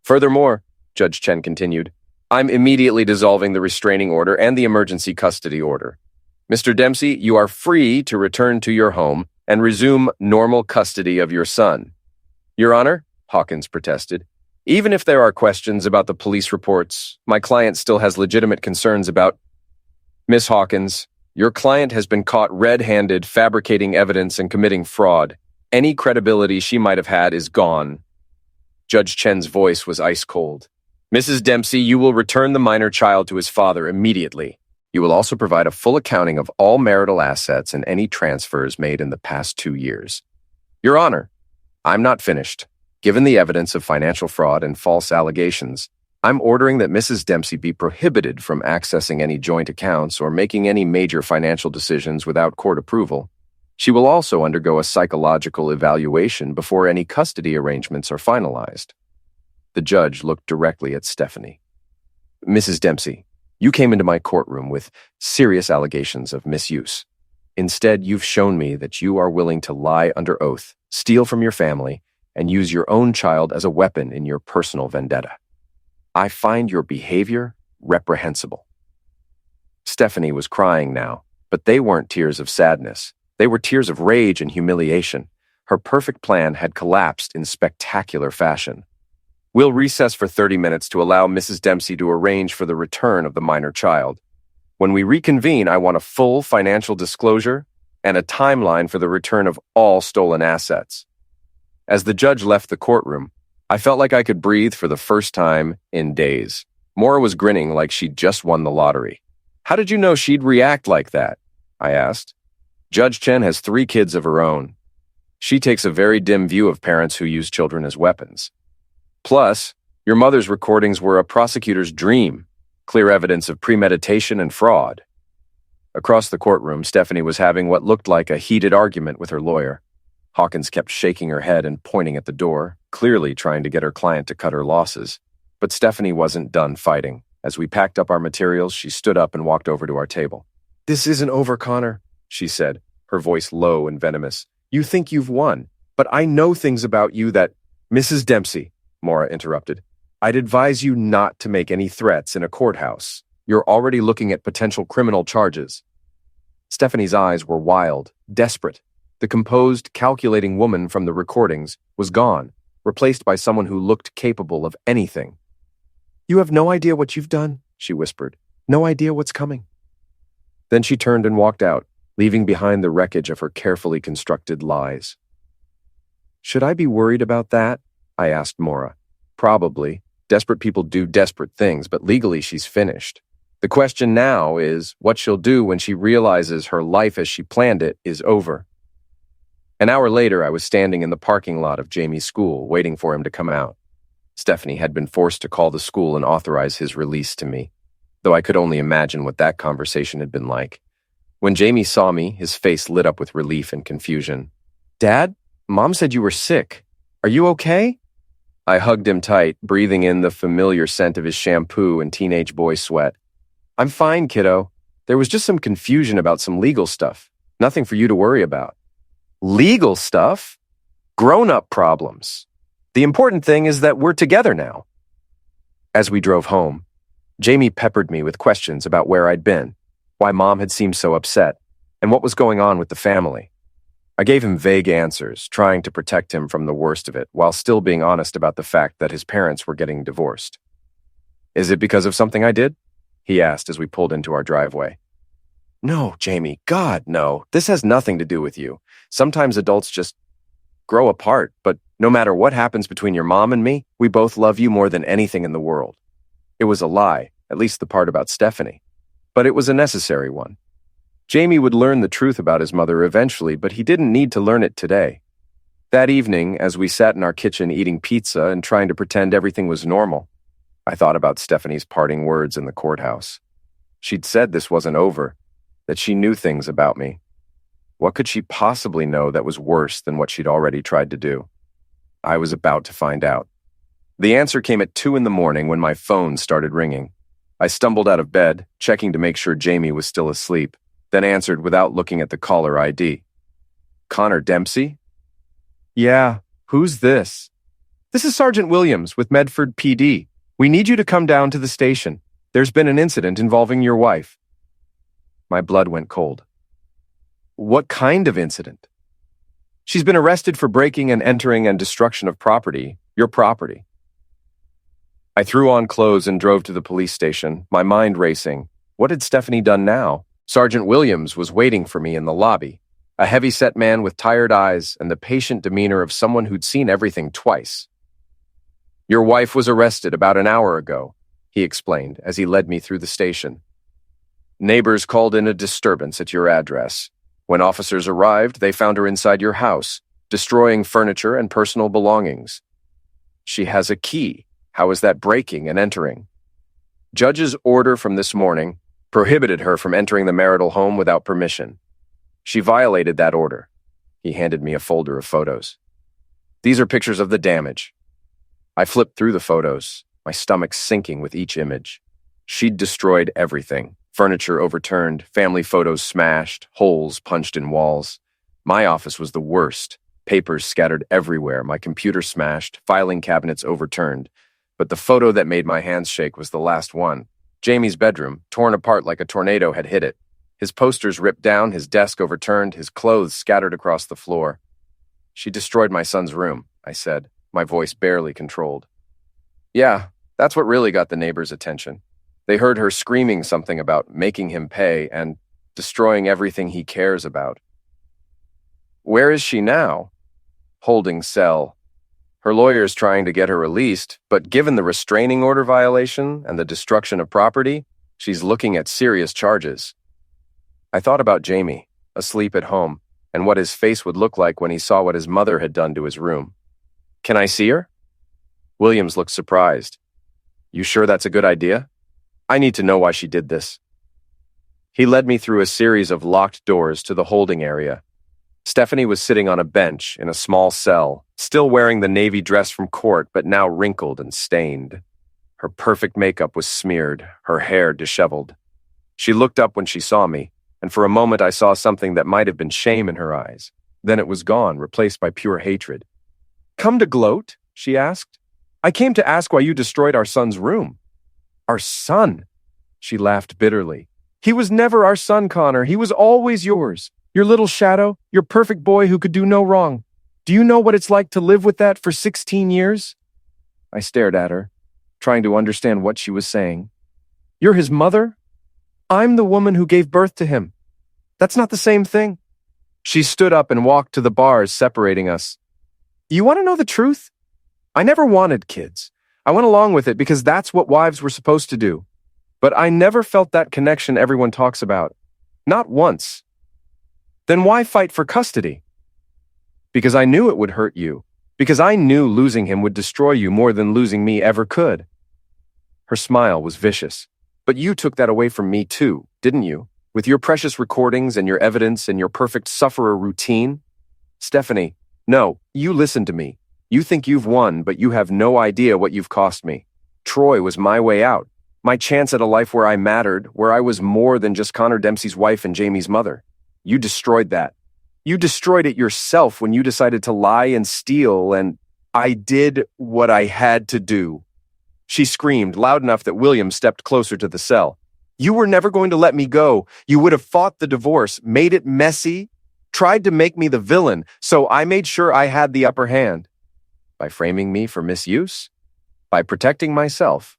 Furthermore, Judge Chen continued, I'm immediately dissolving the restraining order and the emergency custody order. Mr. Dempsey, you are free to return to your home and resume normal custody of your son. Your Honor, Hawkins protested, even if there are questions about the police reports, my client still has legitimate concerns about... Miss Hawkins, your client has been caught red-handed fabricating evidence and committing fraud. Any credibility she might have had is gone. Judge Chen's voice was ice cold. Mrs. Dempsey, you will return the minor child to his father immediately. You will also provide a full accounting of all marital assets and any transfers made in the past 2 years. Your Honor, I'm not finished. Given the evidence of financial fraud and false allegations, I'm ordering that Mrs. Dempsey be prohibited from accessing any joint accounts or making any major financial decisions without court approval. She will also undergo a psychological evaluation before any custody arrangements are finalized. The judge looked directly at Stephanie. Mrs. Dempsey, you came into my courtroom with serious allegations of misuse. Instead, you've shown me that you are willing to lie under oath, steal from your family, and use your own child as a weapon in your personal vendetta. I find your behavior reprehensible. Stephanie was crying now, but they weren't tears of sadness. They were tears of rage and humiliation. Her perfect plan had collapsed in spectacular fashion. We'll recess for 30 minutes to allow Mrs. Dempsey to arrange for the return of the minor child. When we reconvene, I want a full financial disclosure and a timeline for the return of all stolen assets. As the judge left the courtroom, I felt like I could breathe for the first time in days. Maura was grinning like she'd just won the lottery. How did you know she'd react like that? I asked. Judge Chen has 3 kids of her own. She takes a very dim view of parents who use children as weapons. Plus, your mother's recordings were a prosecutor's dream, clear evidence of premeditation and fraud. Across the courtroom, Stephanie was having what looked like a heated argument with her lawyer. Hawkins kept shaking her head and pointing at the door, clearly trying to get her client to cut her losses. But Stephanie wasn't done fighting. As we packed up our materials, she stood up and walked over to our table. This isn't over, Connor, she said, her voice low and venomous. You think you've won, but I know things about you that... Mrs. Dempsey, Maura interrupted. I'd advise you not to make any threats in a courthouse. You're already looking at potential criminal charges. Stephanie's eyes were wild, desperate. The composed, calculating woman from the recordings was gone, replaced by someone who looked capable of anything. You have no idea what you've done, she whispered. No idea what's coming. Then she turned and walked out, leaving behind the wreckage of her carefully constructed lies. Should I be worried about that? I asked Maura. Probably. Desperate people do desperate things, but legally she's finished. The question now is what she'll do when she realizes her life as she planned it is over. An hour later, I was standing in the parking lot of Jamie's school, waiting for him to come out. Stephanie had been forced to call the school and authorize his release to me, though I could only imagine what that conversation had been like. When Jamie saw me, his face lit up with relief and confusion. Dad, Mom said you were sick. Are you okay? I hugged him tight, breathing in the familiar scent of his shampoo and teenage boy sweat. I'm fine, kiddo. There was just some confusion about some legal stuff. Nothing for you to worry about. Legal stuff? Grown-up problems. The important thing is that we're together now. As we drove home, Jamie peppered me with questions about where I'd been, why Mom had seemed so upset, and what was going on with the family. I gave him vague answers, trying to protect him from the worst of it, while still being honest about the fact that his parents were getting divorced. "Is it because of something I did?" he asked as we pulled into our driveway. "No, Jamie, God, no. This has nothing to do with you. Sometimes adults just grow apart, but no matter what happens between your mom and me, we both love you more than anything in the world." It was a lie, at least the part about Stephanie. But it was a necessary one. Jamie would learn the truth about his mother eventually, but he didn't need to learn it today. That evening, as we sat in our kitchen eating pizza and trying to pretend everything was normal, I thought about Stephanie's parting words in the courthouse. She'd said this wasn't over, that she knew things about me. What could she possibly know that was worse than what she'd already tried to do? I was about to find out. The answer came at 2 a.m. when my phone started ringing. I stumbled out of bed, checking to make sure Jamie was still asleep, then answered without looking at the caller ID. "Connor Dempsey?" "Yeah, who's this?" "This is Sergeant Williams with Medford PD. We need you to come down to the station. There's been an incident involving your wife." My blood went cold. "What kind of incident?" "She's been arrested for breaking and entering and destruction of property, your property." I threw on clothes and drove to the police station, my mind racing. What had Stephanie done now? Sergeant Williams was waiting for me in the lobby, a heavy-set man with tired eyes and the patient demeanor of someone who'd seen everything twice. "Your wife was arrested about an hour ago," he explained as he led me through the station. "Neighbors called in a disturbance at your address. When officers arrived, they found her inside your house, destroying furniture and personal belongings. She has a key. How is that breaking and entering? Judge's order from this morning prohibited her from entering the marital home without permission. She violated that order." He handed me a folder of photos. "These are pictures of the damage." I flipped through the photos, my stomach sinking with each image. She'd destroyed everything. Furniture overturned, family photos smashed, holes punched in walls. My office was the worst. Papers scattered everywhere, my computer smashed, filing cabinets overturned. But the photo that made my hands shake was the last one. Jamie's bedroom, torn apart like a tornado had hit it. His posters ripped down, his desk overturned, his clothes scattered across the floor. "She destroyed my son's room," I said, my voice barely controlled. "Yeah, that's what really got the neighbors' attention. They heard her screaming something about making him pay and destroying everything he cares about." "Where is she now?" "Holding cell. Her lawyer's trying to get her released, but given the restraining order violation and the destruction of property, she's looking at serious charges." I thought about Jamie, asleep at home, and what his face would look like when he saw what his mother had done to his room. "Can I see her?" Williams looked surprised. "You sure that's a good idea? I need to know why she did this." He led me through a series of locked doors to the holding area. Stephanie was sitting on a bench in a small cell, still wearing the navy dress from court, but now wrinkled and stained. Her perfect makeup was smeared, her hair disheveled. She looked up when she saw me, and for a moment I saw something that might have been shame in her eyes. Then it was gone, replaced by pure hatred. "Come to gloat?" she asked. "I came to ask why you destroyed our son's room." "Our son?" She laughed bitterly. "He was never our son, Connor. He was always yours. Your little shadow, your perfect boy who could do no wrong. Do you know what it's like to live with that for 16 years? I stared at her, trying to understand what she was saying. "You're his mother? I'm the woman who gave birth to him. That's not the same thing." She stood up and walked to the bars separating us. "You want to know the truth? I never wanted kids. I went along with it because that's what wives were supposed to do. But I never felt that connection everyone talks about. Not once." "Then why fight for custody?" "Because I knew it would hurt you. Because I knew losing him would destroy you more than losing me ever could." Her smile was vicious. "But you took that away from me too, didn't you? With your precious recordings and your evidence and your perfect sufferer routine?" "Stephanie, no, you listen to me. You think you've won, but you have no idea what you've cost me. Troy was my way out. My chance at a life where I mattered, where I was more than just Connor Dempsey's wife and Jamie's mother. You destroyed that. You destroyed it yourself when you decided to lie and steal, and I did what I had to do." She screamed loud enough that William stepped closer to the cell. "You were never going to let me go. You would have fought the divorce, made it messy, tried to make me the villain, so I made sure I had the upper hand. By framing me for misuse? By protecting myself.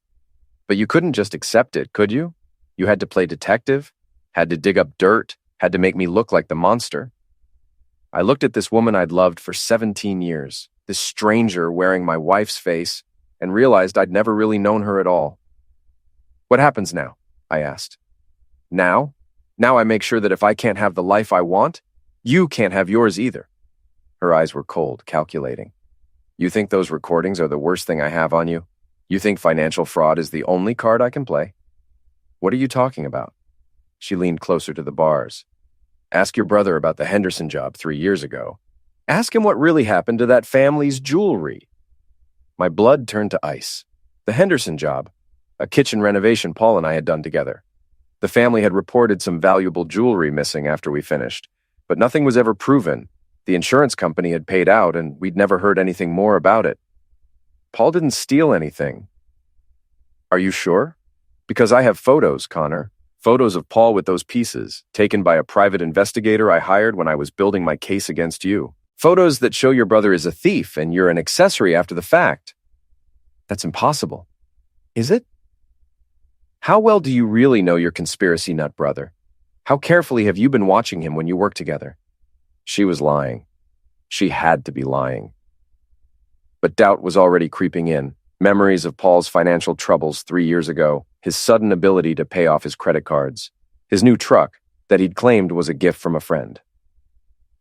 But you couldn't just accept it, could you? You had to play detective, had to dig up dirt, had to make me look like the monster. I looked at this woman I'd loved for 17 years, this stranger wearing my wife's face, and realized I'd never really known her at all. What happens now? I asked. Now? Now I make sure that if I can't have the life I want, you can't have yours either. Her eyes were cold, calculating. You think those recordings are the worst thing I have on you? You think financial fraud is the only card I can play? What are you talking about? She leaned closer to the bars. Ask your brother about the Henderson job 3 years ago. Ask him what really happened to that family's jewelry. My blood turned to ice. The Henderson job, a kitchen renovation Paul and I had done together. The family had reported some valuable jewelry missing after we finished, but nothing was ever proven. The insurance company had paid out, and we'd never heard anything more about it. Paul didn't steal anything. Are you sure? Because I have photos, Connor. Photos of Paul with those pieces, taken by a private investigator I hired when I was building my case against you. Photos that show your brother is a thief and you're an accessory after the fact. That's impossible. Is it? How well do you really know your conspiracy nut brother? How carefully have you been watching him when you work together? She was lying. She had to be lying. But doubt was already creeping in. Memories of Paul's financial troubles 3 years ago, his sudden ability to pay off his credit cards, his new truck that he'd claimed was a gift from a friend.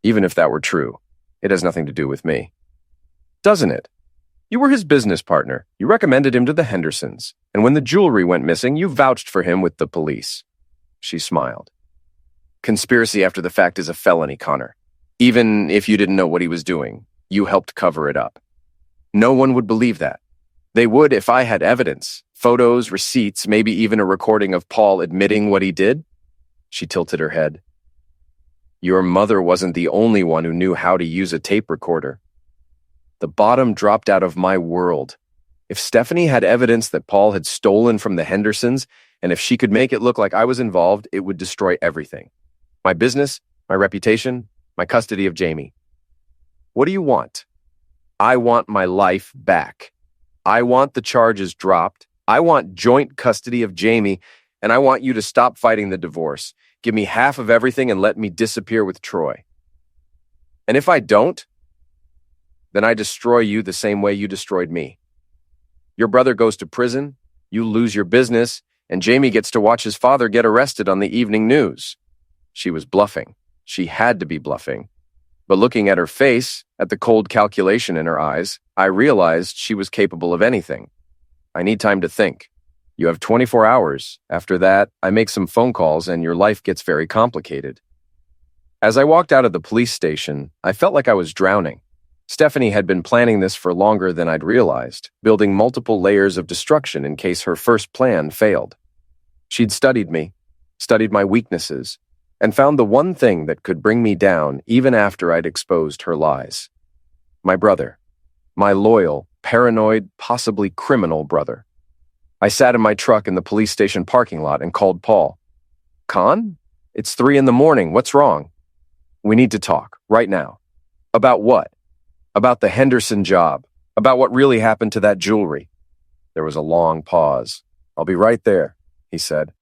Even if that were true, it has nothing to do with me. Doesn't it? You were his business partner. You recommended him to the Hendersons. And when the jewelry went missing, you vouched for him with the police. She smiled. Conspiracy after the fact is a felony, Connor. Even if you didn't know what he was doing, you helped cover it up. No one would believe that. They would if I had evidence, photos, receipts, maybe even a recording of Paul admitting what he did. She tilted her head. Your mother wasn't the only one who knew how to use a tape recorder. The bottom dropped out of my world. If Stephanie had evidence that Paul had stolen from the Hendersons, and if she could make it look like I was involved, it would destroy everything. My business, my reputation, my custody of Jamie. What do you want? I want my life back. I want the charges dropped. I want joint custody of Jamie, and I want you to stop fighting the divorce. Give me half of everything and let me disappear with Troy. And if I don't, then I destroy you the same way you destroyed me. Your brother goes to prison, you lose your business, and Jamie gets to watch his father get arrested on the evening news. She was bluffing. She had to be bluffing. But looking at her face, at the cold calculation in her eyes, I realized she was capable of anything. I need time to think. You have 24 hours. After that, I make some phone calls and your life gets very complicated. As I walked out of the police station, I felt like I was drowning. Stephanie had been planning this for longer than I'd realized, building multiple layers of destruction in case her first plan failed. She'd studied me, studied my weaknesses, and found the one thing that could bring me down even after I'd exposed her lies. My brother. My loyal, paranoid, possibly criminal brother. I sat in my truck in the police station parking lot and called Paul. Con? It's 3 a.m. What's wrong? We need to talk, right now. About what? About the Henderson job. About what really happened to that jewelry. There was a long pause. I'll be right there, he said.